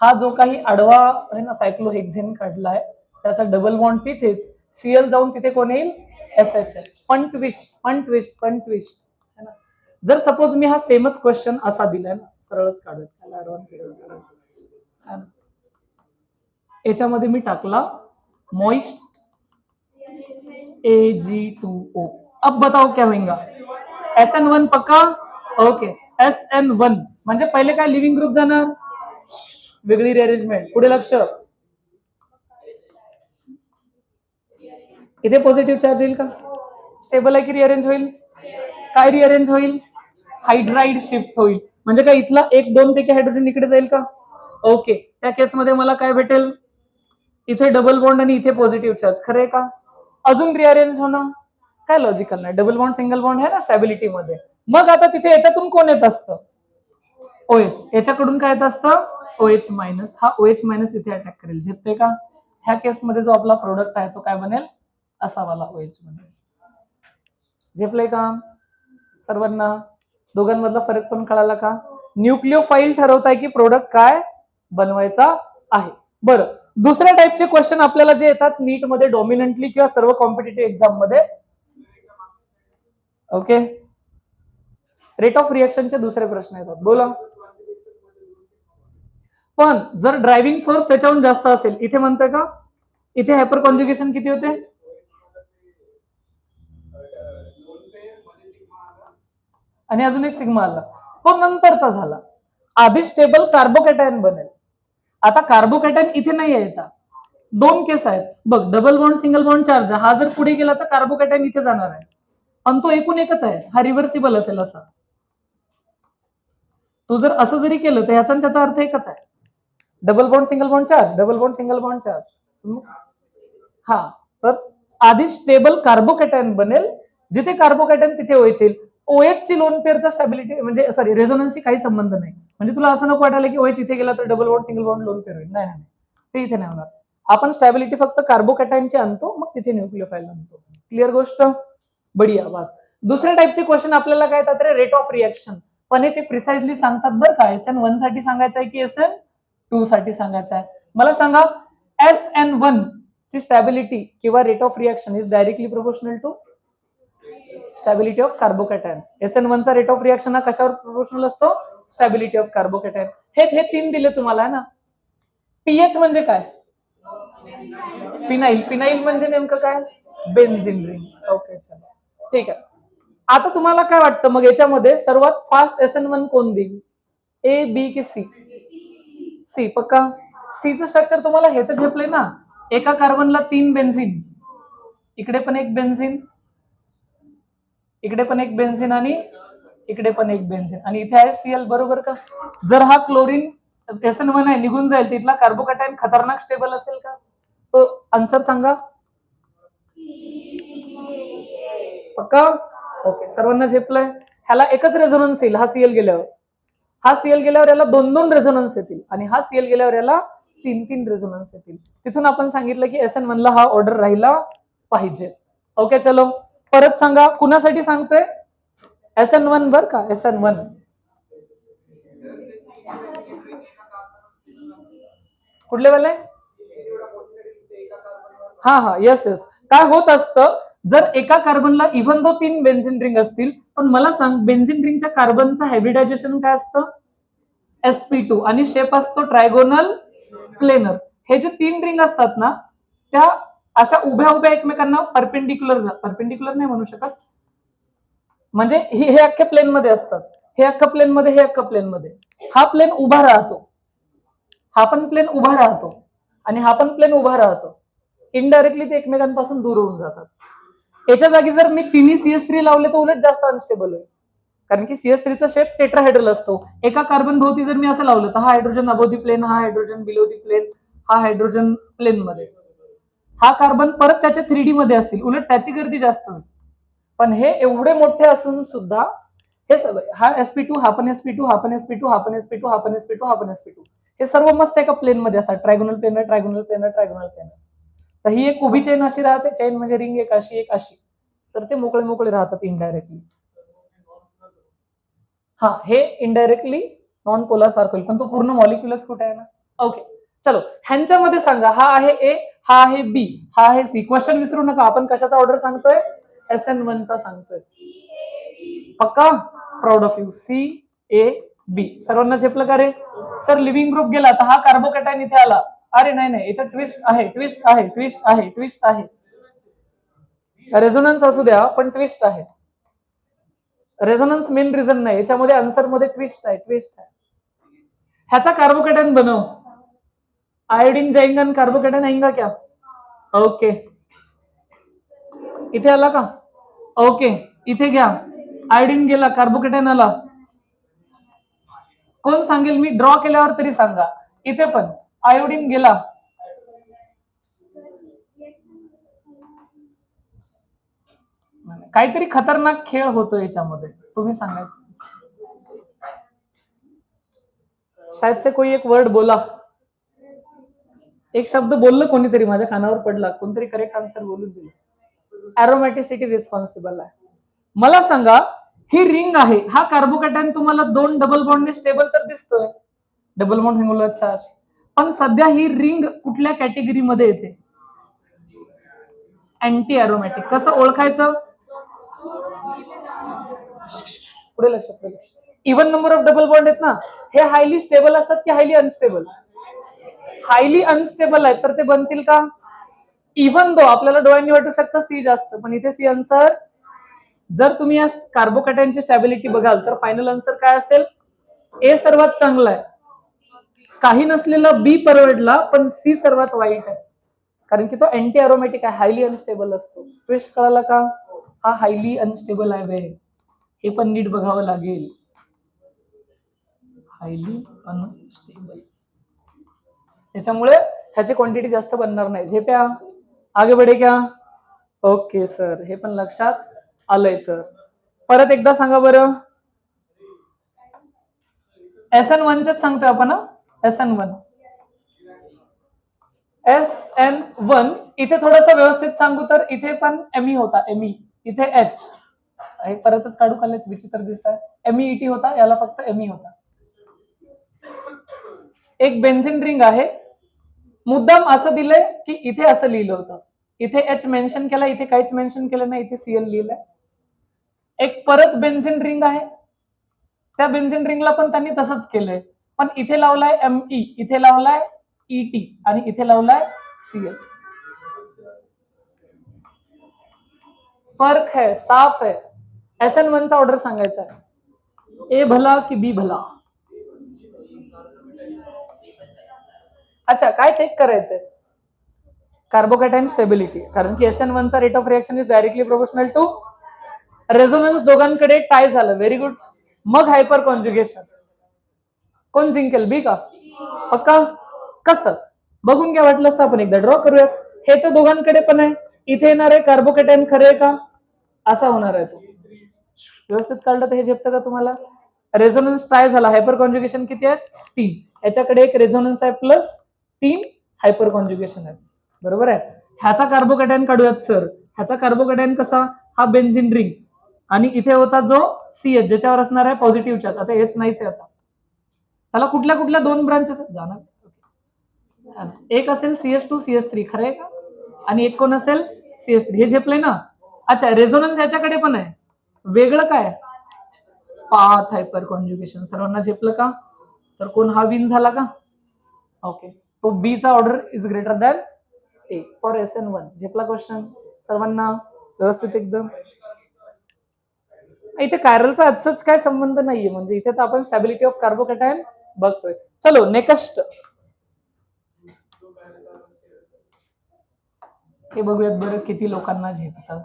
हा जो काही आडवा आहे ना, सायक्लोहेक्झेन काढलाय, त्याचा डबल बॉन्ड तिथेच, Cl जाऊन तिथे कोण येईल? SH. पण ट्विस्ट. जर सपोज मी हा सेमच क्वेश्चन असा दिलाय ना, सरळच काढत, याच्यामध्ये मी टाकला मॉइस्ट Ag2O. अब बताओ क्या होगा? SN1 पक्का. ओके, SN1 म्हणजे पहिले काय, लिव्हिंग ग्रुप जाणार, वेगळी रिअरेंजमेंट. पुढे लक्ष, इथे पॉझिटिव्ह चार्ज येईल का? स्टेबल आहे की रिअरेंज होईल? काय रिअरेंज होईल? हायड्राइड शिफ्ट होईल. म्हणजे काय इथला 1-2 पैकी हायड्रोजन इकडे जाईल का? ओके, त्या केसमध्ये मला काय भेटेल? इथे डबल बॉन्ड आणि इथे पॉझिटिव्ह चार्ज. खरंय का? अजून रिअरेंज होणं काय लॉजिकल नाही. डबल बॉन्ड सिंगल बॉन्ड आहे ना स्टॅबिलिटी मध्ये. मग आता तिथे याच्यातून कोण येत असतं? OH. याच्याकडून काय येत असतं? OH minus. हा OH मायनस इथे अटॅक करेल. झेपते का? ह्या केसमध्ये जो आपला प्रोडक्ट आहे तो काय बनेल? असा वाला OH बनेल. झेपले का सर्वांना? दोघांमधला फरक पण कळाला का? न्यूक्लिओफाईल ठरवताय की प्रोडक्ट काय बनवायचा आहे. बरं, दुसऱ्या टाईपचे क्वेश्चन आपल्याला जे येतात नीट मध्ये डॉमिनंटली किंवा सर्व कॉम्पिटेटिव्ह एक्झाम मध्ये. ओके, रेट ऑफ रिएक्शनचे दुसरे प्रश्न येतात. बोला. पण जर ड्रायव्हिंग फोर्स त्याच्याहून जास्त असेल, इथे म्हणतोय का इथे हायपर कॉन्ज्युगेशन किती होते? आणि अजून एक सिग्मा आला, तो नंतरचा झाला. आधी स्टेबल कार्बोकॅटायन बनेल. आता कार्बोकॅटायन इथे नाही यायचा. दोन केस आहेत बघ, double bond single bond charge. हा जर पुढे गेला तर कार्बोकॅटायन इथे जाणार आहे, पण तो एकूण एकच आहे. हा रिव्हर्सिबल असेल असा. तू जर असं जरी केलं तर ह्याचा त्याचा अर्थ एकच आहे. Double bond single bond charge, double bond single bond charge. हा, तर आधी स्टेबल कार्बोकॅटायन बनेल. जिथे कार्बोकॅटायन तिथे OH येईल. OH ची लोन पेअरचा स्टॅबिलिटी म्हणजे सॉरी रेझोनन्सशी काही संबंध नाही. म्हणजे तुला असं नको वाटायला की OH इथे गेला तर double bond single bond lone pair होईल. नाही नाही, ते इथे नाही होणार. आपण स्टॅबिलिटी फक्त कार्बोकॅटायनची आणतो, मग तिथे न्यूक्लिओफाईल आणतो. क्लिअर गोष्ट? बढिया. बात. दुसऱ्या टाईपचे क्वेश्चन आपल्याला काय येतात रे? Rate of reaction. पण ते प्रिसाइजली सांगतात बरं का. SN1 साठी सांगायचं आहे की SN2 साठी सांगायचं आहे? मला सांगा, SN1 ची स्टॅबिलिटी किंवा rate of reaction is directly proportional to stability of carbocation. SN1 चा रेट ऑफ रिएक्शन हा कशावर प्रोपोर्शनल असतो? Stability of carbocation. हे तीन दिले तुम्हाला ना. पीएच म्हणजे काय? फिनाइल. फिनाइल म्हणजे नेमकं काय? Benzene ring. ओके, चला ठीक आहे. आता तुम्हाला काय वाटतं मग याच्यामध्ये सर्वात फास्ट SN1 कोण देईल? A, B की C? C. पक्का? सीचं स्ट्रक्चर तुम्हाला हे तर झेपले ना. एका कार्बनला 3 बेन्झिन, इकडे पण एक बेन्झिन, इकडे पण एक बेन्झिन आणि इकडे पण एक बेन्झिन, आणि इथे आहे Cl. बरोबर का? जर हा क्लोरीन SN1 आहे निघून जाईल, तिथला कार्बोकॅटायन खतरनाक स्टेबल असेल का? तो आन्सर सांगा. पक्का? ओके, सर्वांना झेपलंय? ह्याला एकच रेझोनन्स येईल हा Cl गेल्यावर. हा Cl गेल्यावर याला 2-2 रेझोनन्स येतील, आणि हा Cl गेल्यावर याला 3-3 रेझोनन्स येतील. तिथून आपण सांगितलं की SN1 ला हा ऑर्डर राहिला पाहिजे. ओके, चलो परत सांगा. कुणासाठी सांगतोय? SN1 बर का. SN1 कुठले वाले? हा, येस येस. काय होत असतं जर एका कार्बनला इव्हन दो 3 बेन्झिन रिंग असतील, पण मला सांग बेन्झिन रिंगच्या कार्बनचं हायब्रिडायझेशन काय असतं? sp2, आणि शेप असतो ट्रायगोनल प्लेनर. हे जे 3 रिंग असतात ना, त्या अशा उभ्या उभ्या एकमेकांना परपेंडिक्युलर नाही म्हणू शकत, म्हणजे हे अख्ख्या प्लेन मध्ये असतात. हे अख्खा प्लेन मध्ये, हे अख्खा प्लेन मध्ये. हा प्लेन उभा राहतो, हा पण प्लेन उभा राहतो, आणि हा पण प्लेन उभा राहतो. इनडायरेक्टली ते एकमेकांपासून दूर होऊन जातात. याच्या जागी जर मी तिन्ही CS3 लावले तर उलट जास्त अनस्टेबल होईल, कारण की CS3 चा शेप टेट्राहायड्रल असतो. एका कार्बन भोवती जर मी असं लावलं तर हा हायड्रोजन अबो दी प्लेन, हा हायड्रोजन बिलो दी प्लेन, हा हायड्रोजन प्लेन मध्ये, हा कार्बन परत त्याच्या 3D मध्ये असतील, उलट त्याची गर्दी जास्त होईल. पण हे एवढे मोठे असून सुद्धा हे सगळं, हा sp2, हा पण sp2, हा पण sp2, हा पण sp2, हा पण sp2, हा पण sp2, हे सर्व मस्त एका प्लेन मध्ये असतात. Trigonal planar, trigonal planar, trigonal planar. तर ही एक उभी चेन अशी राहते. चेन म्हणजे रिंग एक अशी, एक अशी. तर ते मोकळे मोकळे राहतात इनडायरेक्टली. हा, हे इनडायरेक्टली नॉन पोलर सारखं होईल, पण तो पूर्ण मॉलिक्युलच कुठे आहे ना. ओके, चलो ह्यांच्यामध्ये सांगा. हा आहे A, हा आहे B, हा आहे C. क्वेश्चन विसरू नका, आपण कशाचा ऑर्डर सांगतोय? SN1 चा सांगतोय. पक्का? Proud of you. CAB. सर्वांना झेपलं का रे? सर लिव्हिंग ग्रुप गेला तर हा कार्बोकॅटायन इथे आला. अरे नाही, याच्यात ट्विस्ट आहे, ट्विस्ट आहे, ट्विस्ट आहे, ट्विस्ट आहे. रेझोनन्स असू द्या, पण ट्विस्ट आहे. रेझोनन्स मेन रिझन नाही, याच्यामध्ये आन्सर मध्ये ट्विस्ट आहे, ट्विस्ट आहे. ह्याचा कार्बोकॅटायन बनव. आयोडीन जाएंगा कार्बोकॅटायन आएंगा क्या? ओके, इथे आला का? ओके, इथे घ्या. आयोडीन गेला, कार्बोकॅटायन आला. कोण सांगेल? मी ड्रॉ केल्यावर तरी सांगा. इथे पण आयोडीन गेला, काहीतरी खतरनाक खेळ होतो याच्यामध्ये, तुम्ही सांगायचं. शायद से कोई एक वर्ड बोला, एक शब्द बोललं कोणीतरी, माझ्या कानावर पडला, कोणतरी करेक्ट आन्सर बोलून दिलं. एरोमॅटिसिटी रिस्पॉन्सिबल आहे. मला सांगा, ही रिंग आहे, हा कार्बोकॅटायन तुम्हाला 2 डबल बॉन्डने स्टेबल तर दिसतोय, डबल बॉन्ड सिंगुलर चार्ज, पण सध्या ही रिंग कुठल्या कॅटेगरीमध्ये येते? अँटी एरोमॅटिक. कसं ओळखायचं? पुढे लक्ष. Even number of double bond आहेत ना, हे हायली स्टेबल असतात की हायली अनस्टेबल? हायली अनस्टेबल आहे, तर ते बनतील का? इव्हन दो आपल्याला डोळ्यांनी वाटू शकतं सी जास्त, पण इथे सी आन्सर. जर तुम्ही या कार्बोकॅटायनची स्टॅबिलिटी बघाल तर फायनल आन्सर काय असेल? ए सर्वात चांगला आहे, काही नसलेला बी परवडला, पण सी सर्वात वाईट आहे, कारण की तो अँटी एरोमॅटिक आहे, हायली अनस्टेबल असतो. ट्विस्ट कळाला का? हा हायली अनस्टेबल आहे बे, हे पण नीट बघावं लागेल. हायली अनस्टेबल, त्याच्यामुळे ह्याची क्वांटिटी जास्त बनणार नाही. झेप्या आगे बढे क्या? ओके सर, हे पण लक्षात आलंय. तर परत एकदा सांगा बरं. SN1 सांगतोय आपण. SN1 इथे थोडंसं व्यवस्थित सांगू तर इथे पण एमई होता, एमई, इथे एच, हे परतच काढू खाल्ले, विचित्र दिसत आहे. एमईईटी होता, याला फक्त एमई होता. एक बेन्झिन रिंग आहे, मुद्दाम असं दिलंय की इथे असं लिहिलं होतं, इथे एच मेन्शन केला, इथे काहीच मेन्शन केलं नाही, इथे सीएल लिहिलंय. एक परत बेन्झिन रिंग आहे, त्या बेन्झिन रिंगला पण त्यांनी तसंच केलंय, पण इथे लावलाय एमई, इथे लावलाय ईटी आणि इथे लावलाय सीएल. फर्क है, साफ है. SN1 चा ऑर्डर सांगायचा आहे, ए भला की बी भला? अच्छा, काय चेक करायचंय? कार्बोकॅटायन स्टेबिलिटी, कारण की SN1 चा rate of reaction is directly proportional to resonance, दोघांकडे टाय झालं, व्हेरी गुड. मग हायपर कॉन्जुगेशन, कोण जिंकेल? बी का? पक्का? कसं बघून घ्या, वाटलंच तर आपण एकदा ड्रॉ करूयात. हे तर दोघांकडे पण आहे, इथे येणार आहे कार्बोकॅटायन, खरे आहे का? असा होणार आहे तो. व्यवस्थित काढलं तर हे झेपतं का तुम्हाला? रेझोनन्स ट्राय झाला, हायपर कॉन्जुगेशन किती आहे? 3. याच्याकडे एक रेझोनन्स आहे प्लस 3 हायपर कॉन्जुगेशन आहे, बरोबर आहे. ह्याचा कार्बोकॅटायन काढूयात सर. ह्याचा कार्बोकॅटायन कसा? हा बेन्झिन रिंग, आणि इथे होता जो सीएच, ज्याच्यावर असणार आहे पॉझिटिव्ह चार्ज. आता एच नाहीच आहे, आता त्याला कुठल्या कुठल्या 2 ब्रांचेस जाणार? एक असेल CS2 CS3, खरं आहे का? आणि एक कोण असेल? CS3, हे झेपलंय ना. अच्छा, रेझोनन्स याच्याकडे पण आहे, वेगळं काय? 5 हायपर कॉन्जुगेशन. सर्वांना झेपलं का? तर कोण हा विन झाला का? ओके, तो बी चा order is greater than A for SN1. झेपला क्वेश्चन सर्वांना व्यवस्थित एकदम? इथे कायरलचा आजच काय संबंध नाहीये, म्हणजे इथे तर आपण स्टॅबिलिटी ऑफ कार्बोकॅटायन बघतोय. चलो नेक्स्ट, हे बघूयात बरं किती लोकांना झेपतं.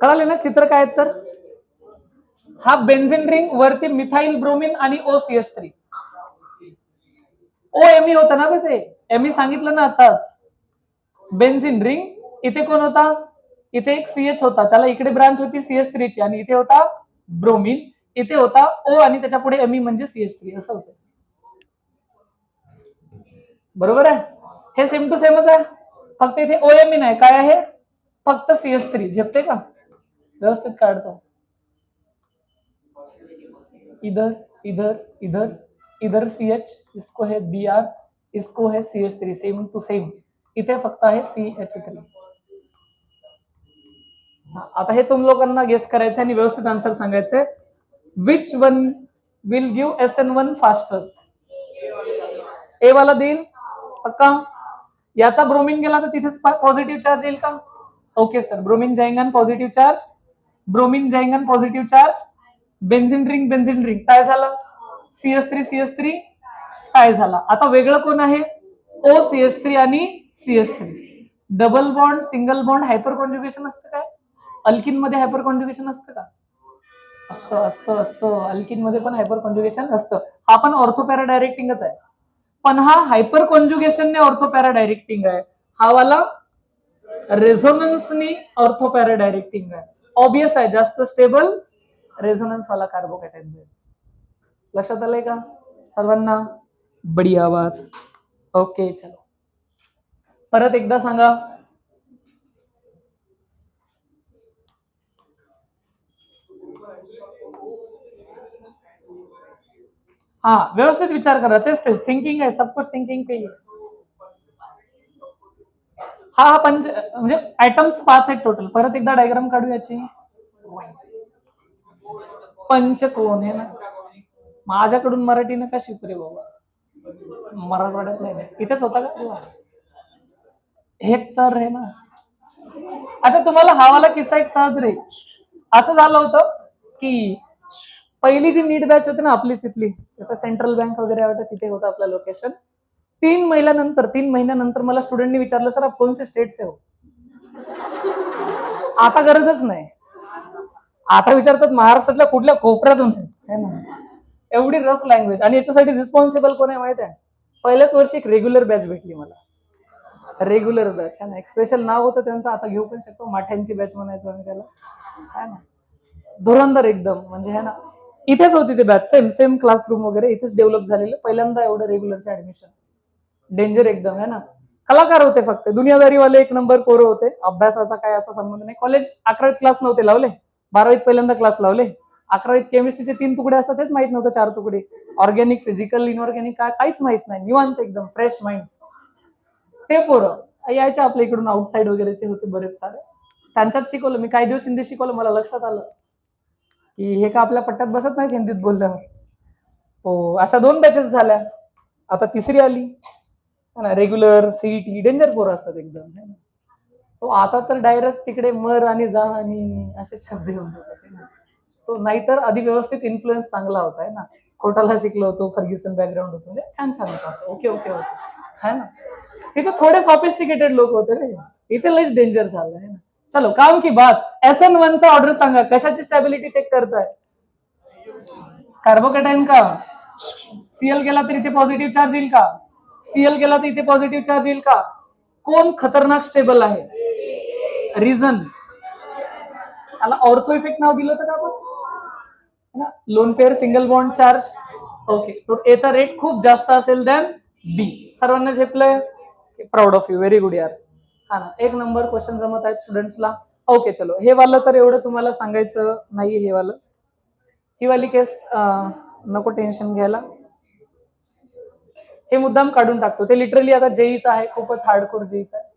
कळाले ना चित्र काय? तर हा बेन्झिन रिंग, वरती मिथाइल ब्रोमिन आणि OCH3. एमई होता ना, ते एमई सांगितलं ना आताच. बेन्झिन रिंग, इथे कोण होता? इथे एक CH होता, त्याला इकडे ब्रांच होती CH3 ची, आणि इथे होता ब्रोमिन, इथे होता O, आणि त्याच्या पुढे एमई म्हणजे CH3, असं होतं, बरोबर आहे. हे सेम टू सेमच आहे, फक्त इथे OME नाही, काय आहे? फक्त CH3. झेपते का? व्यवस्थित काढतो. इधर इधर इधर इधर CH, इसको है BR, इसको है CH3, सेम टू सेम. इथे फक्त आहे CH3. आता हे तुम लोकांना गेस करायचं आणि व्यवस्थित आन्सर सांगायचंय. Which one will give SN1 faster? A वाला देईल पक्का? याचा ब्रोमिन गेला तर तिथेच पॉझिटिव्ह चार्ज येईल का? ओके सर, ब्रोमिन जाएंगा पॉझिटिव्ह चार्ज, ब्रोमिन जाएंगा पॉझिटिव्ह चार्ज. बेन्झिन रिंग काय झालं? CS3 काय झाला? आता वेगळं कोण आहे? OCH3 आणि CH3. Double bond, single bond, hyper conjugation असतं काय? अल्किन मध्ये हायपर कॉन्जुगेशन असतं का? असतं असतं असतं अल्किन मध्ये पण हायपर कॉन्ज्युगेशन असतं. हा पण ऑर्थोपॅरा डायरेक्टिंगच आहे, पण हा हायपर कॉन्ज्युगेशनने ऑर्थोपॅरा डायरेक्टिंग आहे. हा वाला रेझोनन्सनी ऑर्थोपॅरा डायरेक्टिंग आहे. ऑब्वियस आहे, जास्त स्टेबल रेझोनन्स वाला कार्बोकॅटायन. लक्षात आलंय का सर्वांना? बढिया बात. ओके चलो, परत एकदा सांगा. हा व्यवस्थित विचार करा, तेच तेच थिंकिंग आहे, सब कुछ थिंकिंग पे. हा हा पंच म्हणजे आयटम्स 5 आहेत टोटल. परत एकदा डायग्राम काढू याची. पंचकोन आहे ना, माझ्याकडून मराठी नका शिकू रे बाबा, मराठवाड्यात नाही, इथेच होता का? हे तर आहे ना. अच्छा, तुम्हाला हा वाला किस्सा एक सहज रे. असं झालं होतं की पहिली जी नीट बॅच होती ना आपली तिथली, जसं सेंट्रल बँक वगैरे वाटत तिथे होतं आपलं लोकेशन. 3 महिन्यानंतर मला स्टुडंटनी विचारलं, सर आप कोणसे स्टेट से हो? आता गरजच नाही, आता विचारतात महाराष्ट्रातल्या कुठल्या कोपऱ्यातून है ना. एवढी रफ लँग्वेज. आणि याच्यासाठी रिस्पॉन्सिबल कोण आहे माहित आहे? पहिल्याच वर्षी एक रेग्युलर बॅच भेटली मला, रेग्युलर बॅच है ना. एक स्पेशल नाव होतं त्यांचं, आता घेऊ पण शकतो, माठ्यांची बॅच म्हणायचो आम्ही त्याला, है ना. धुरंधर एकदम म्हणजे है ना. इथेच होती ती बॅच, सेम सेम क्लासरूम वगैरे इथेच डेव्हलप झालेलं. पहिल्यांदा एवढं रेग्युलरचं ऍडमिशन, डेंजर एकदम है ना. कलाकार होते फक्त, दुनियादारीवाले एक नंबर पोरं होते. अभ्यासाचा काय असा संबंध नाही. कॉलेज 11वीत क्लास नव्हते लावले, 12वीत पहिल्यांदा क्लास लावले. 11वीत केमिस्ट्रीचे 3 तुकडे असतात तेच माहित नव्हतं, 4 तुकडे. ऑर्गॅनिक, फिजिकल, इनऑर्गॅनिक काय काहीच माहित नाही. निवांत एकदम फ्रेश माइंड. ते पोरं यायचे आपल्या इकडून, आउटसाईड वगैरेचे होते बरेच सारे. त्यांच्यात शिकवलं मी, काही दिवस हिंदी शिकवलं. मला लक्षात आलं की हे का आपल्या पट्ट्यात बसत नाहीत हिंदीत बोलल्यावर. तो अशा 2 बॅचेस झाल्या, आता तिसरी आली ना. रेग्युलर, सीईटी, डेंजर पोरं असतात एकदम. तो आता तर डायरेक्ट तिकडे मर आणि जा आणि असे शब्द येऊन जातात. तो नाहीतर आधी व्यवस्थित इन्फ्लुएन्स चांगला होता है ना. कोटाला शिकलो होतो, फर्ग्युसन बॅकग्राऊंड होतो, म्हणजे छान छान होतं असं. ओके ओके होतं है ना. तिथे थोडे सॉफिस्टिकेटेड लोक होते रे, इथे लईच डेंजर झालं है ना. चलो काम की बात. SN1 चा ऑर्डर सांगा, कशाची स्टॅबिलिटी चेक करताय? कार्बोकॅटायन का? सीएल गेला तर इथे पॉझिटिव्ह चार्ज येईल का? सीएल गेला तर इथे पॉझिटिव्ह चार्ज येईल का? कोण खतरनाक स्टेबल आहे? रिझन त्याला ऑर्थो इफेक्ट नाव दिलं होतं का आपण? Lone pair, single bond charge. Okay, तो एचा रेट खूप जास्त असेल दॅन बी. सर्वांना झेपलंय? Proud of you, very good यार. हा ना, एक नंबर क्वेश्चन जमत आहेत स्टुडंट्सला. ओके चलो, हे वालं तर एवढं तुम्हाला सांगायचं नाही. हे वालं, ही वाली केस नको टेन्शन घ्यायला, हे मुद्दाम काढून टाकतो. ते लिटरली आता जेईचं आहे, खूपच हार्डकोर जेईचं आहे.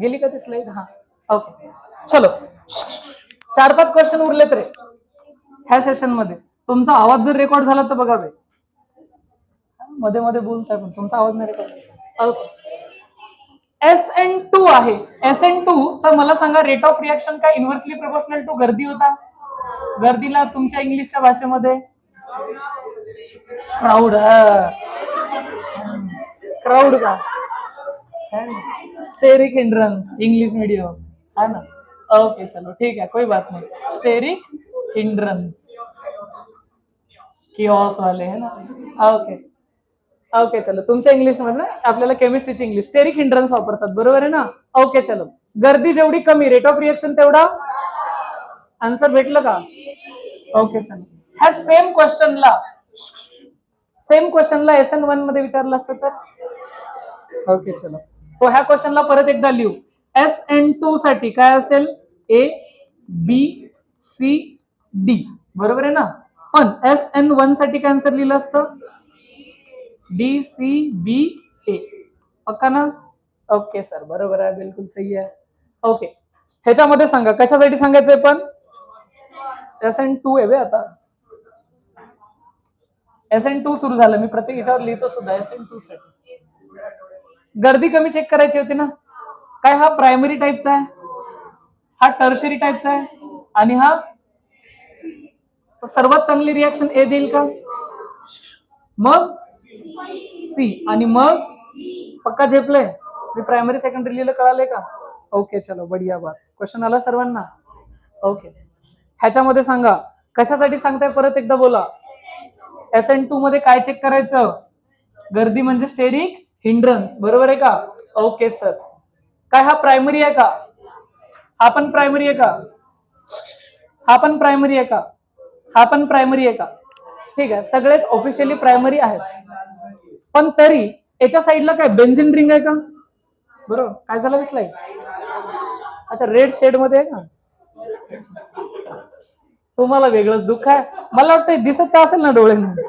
गेली का ती स्लाइड? हा ओके चलो, 4-5 क्वेश्चन उरलेत रे ह्या सेशन मध्ये. तुमचा आवाज जर रेकॉर्ड झाला तर बघा बे, मध्ये मध्ये बोलताय पण तुमचा आवाज नाही रेकॉर्ड. ओके, SN2 आहे. SN2 चा मला सांगा रेट ऑफ रिएक्शन काय इन्व्हर्सली प्रोपोर्शनल टू गर्दी होता? गर्दीला तुमच्या इंग्लिशच्या भाषेमध्ये क्राऊड. क्राऊड का? स्टेरिक हिंड्रन्स, इंग्लिश मीडियम है ना. ओके चलो ठीक है, कोई बात नहीं. स्टेरिक हिंड्रन्स, किऑस वाले है ना. ओके ओके चलो, तुमच्या इंग्लिश मध्ये आपल्याला केमिस्ट्रीची इंग्लिश स्टेरिक हिंड्रन्स वापरतात, बरोबर आहे ना. ओके चलो, गर्दी जेवढी कमी रेट ऑफ रिएक्शन तेवढा. आन्सर भेटलं का? ओके चलो, ह्या सेम क्वेश्चनला SN1 मध्ये विचारलं असतं तर. ओके चलो, तो ह्या क्वेश्चनला परत एकदा लिहू. SN2 साठी काय असेल? A B C D, बरोबर आहे ना. पण SN1 साठी काय आन्सर लिहिलं असतं? D C B A, पक्का ना? ओके सर, बरोबर आहे, बिलकुल सही आहे. ओके, ह्याच्यामध्ये सांगा कशासाठी सांगायचंय पण? SN2 आहे बे आता. SN2 सुरू झालं, मी प्रत्येक याच्यावर लिहितो सुद्धा SN2 साठी. गर्दी कमी चेक करायची होती ना. काय हा प्रायमरी टाईपचा आहे, हा टर्शरी टाईपचा आहे, आणि हा सर्वात चांगली रिएक्शन ए देईल का? मग सी, आणि मग पक्का झेपलंय. मी प्रायमरी सेकंडरी लिहिलं, कळालंय का? ओके चलो, बढिया बात. क्वेश्चन आला सर्वांना? ओके, ह्याच्यामध्ये सांगा कशासाठी सांगताय परत एकदा बोला. SN2 मध्ये काय चेक करायचं? गर्दी म्हणजे स्टेरिक हिंड्रन्स, बरोबर आहे का? Okay sir. काय हा प्रायमरी आहे का? हा पण प्रायमरी आहे का? हा पण प्रायमरी आहे का? हा पण प्रायमरी आहे का? ठीक आहे, सगळेच ऑफिशियली प्रायमरी आहेत. पण तरी याच्या साईडला काय बेन्झिन रिंग आहे का? बरोबर. काय झालं स्लाइड? अच्छा, रेड शेड मध्ये आहे का? तुम्हाला वेगळंच दुःख आहे. मला वाटतं दिसत का असेल ना डोळ्यांनी?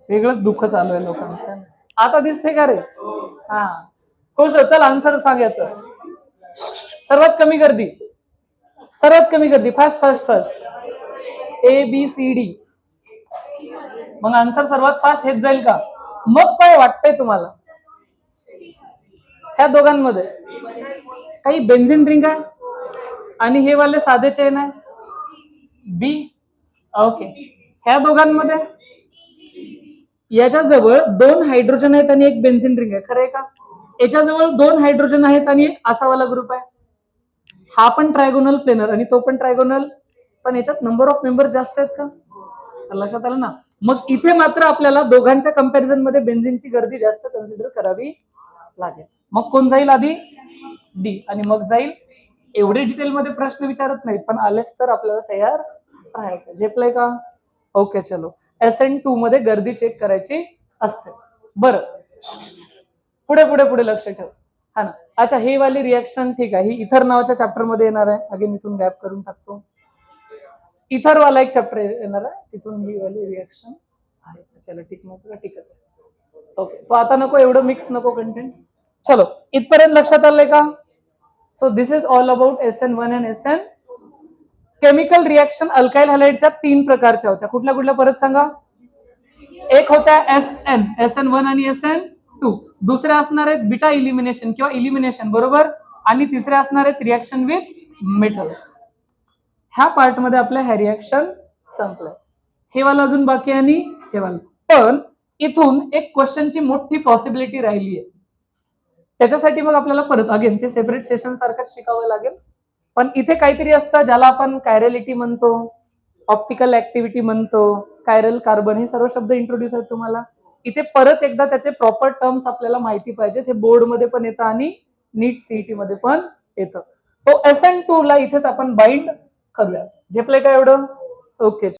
वेगळंच दुःख चालू आहे लोकांचं. आता दिसते का रे? हा, खुश हो. चल आन्सर सांगायचं. सर्वात कमी गर्दी, सर्वात कमी गर्दी. Fast fast fast. ABCD. मग आन्सर सर्वात फास्ट हेच जाईल का? मग काय वाटतंय तुम्हाला ह्या दोघांमध्ये? काही बेन्झिन रिंग आहे आणि हे वाले साधे चेन आहे. बी. ओके. ह्या दोघांमध्ये याच्याजवळ 2 हायड्रोजन आहेत आणि एक बेन्झिन रिंग आहे, खरं आहे का? याच्याजवळ 2 हायड्रोजन आहेत आणि एक असावाला ग्रुप आहे. हा पण ट्रायगोनल प्लेनर आणि तो पण ट्रायगोनल, पण याच्यात नंबर ऑफ मेंबर्स जास्त आहेत का? लक्षात आलं ना? मग इथे मात्र आपल्याला दोघांच्या कंपॅरिझन मध्ये बेन्झिनची गर्दी जास्त कन्सिडर करावी लागेल. मग कोण जाईल आधी? डी. आणि मग जाईल. एवढे डिटेल मध्ये प्रश्न विचारत नाहीत, पण आलेच तर आपल्याला तयार राहायचं. झेपलंय का? ओके चलो. SN2 मध्ये गर्दी चेक करायची असते. बरं, पुढे पुढे पुढे लक्ष ठेव. हा ना. अच्छा, ही वाली रिएक्शन ठीक आहे, ही इथर नावाच्या चॅप्टर मध्ये येणार आहे. अगेन इथून गॅप करून टाकतो. इथर वाला एक चॅप्टर येणार आहे, तिथून ही वाली रिएक्शन आहे. चलो ठीक नव्हतं, ठीकच आहे. ओके, तो आता नको, एवढं मिक्स नको कंटेंट. चलो, इथपर्यंत लक्षात आलंय का? So this is all about SN1 and SN. Chemical reaction alkyl हॅलाइडच्या 3 प्रकारच्या होत्या. कुठल्या कुठल्या परत सांगा? एक होत्या SN1 आणि SN2. दुसऱ्या असणार आहेत बीटा इलिमिनेशन किंवा इलिमिनेशन, बरोबर. आणि तिसऱ्या असणार आहेत रिएक्शन विथ मेटल्स. ह्या पार्ट मध्ये आपल्या ह्या रिएक्शन संपल्या. हे वाला अजून बाकी आहे आणि हे वाला. पण इथून एक क्वेश्चनची मोठी पॉसिबिलिटी राहिली आहे. त्याच्यासाठी मग आपल्याला परत अगेन ते सेपरेट सेशन सारखंच शिकावं लागेल. पण इथे काहीतरी असतं ज्याला आपण कायरलिटी म्हणतो, ऑप्टिकल ऍक्टिव्हिटी म्हणतो, कायरल कार्बन, हे सर्व शब्द इंट्रोड्यूस आहेत तुम्हाला. इथे परत एकदा त्याचे प्रॉपर टर्म्स आपल्याला माहिती पाहिजेत. हे बोर्ड मध्ये पण येतं आणि नीट सीईटी मध्ये पण येतं. तो SN2 ला इथेच आपण बाइंड करूया. झेपले का एवढं? ओके.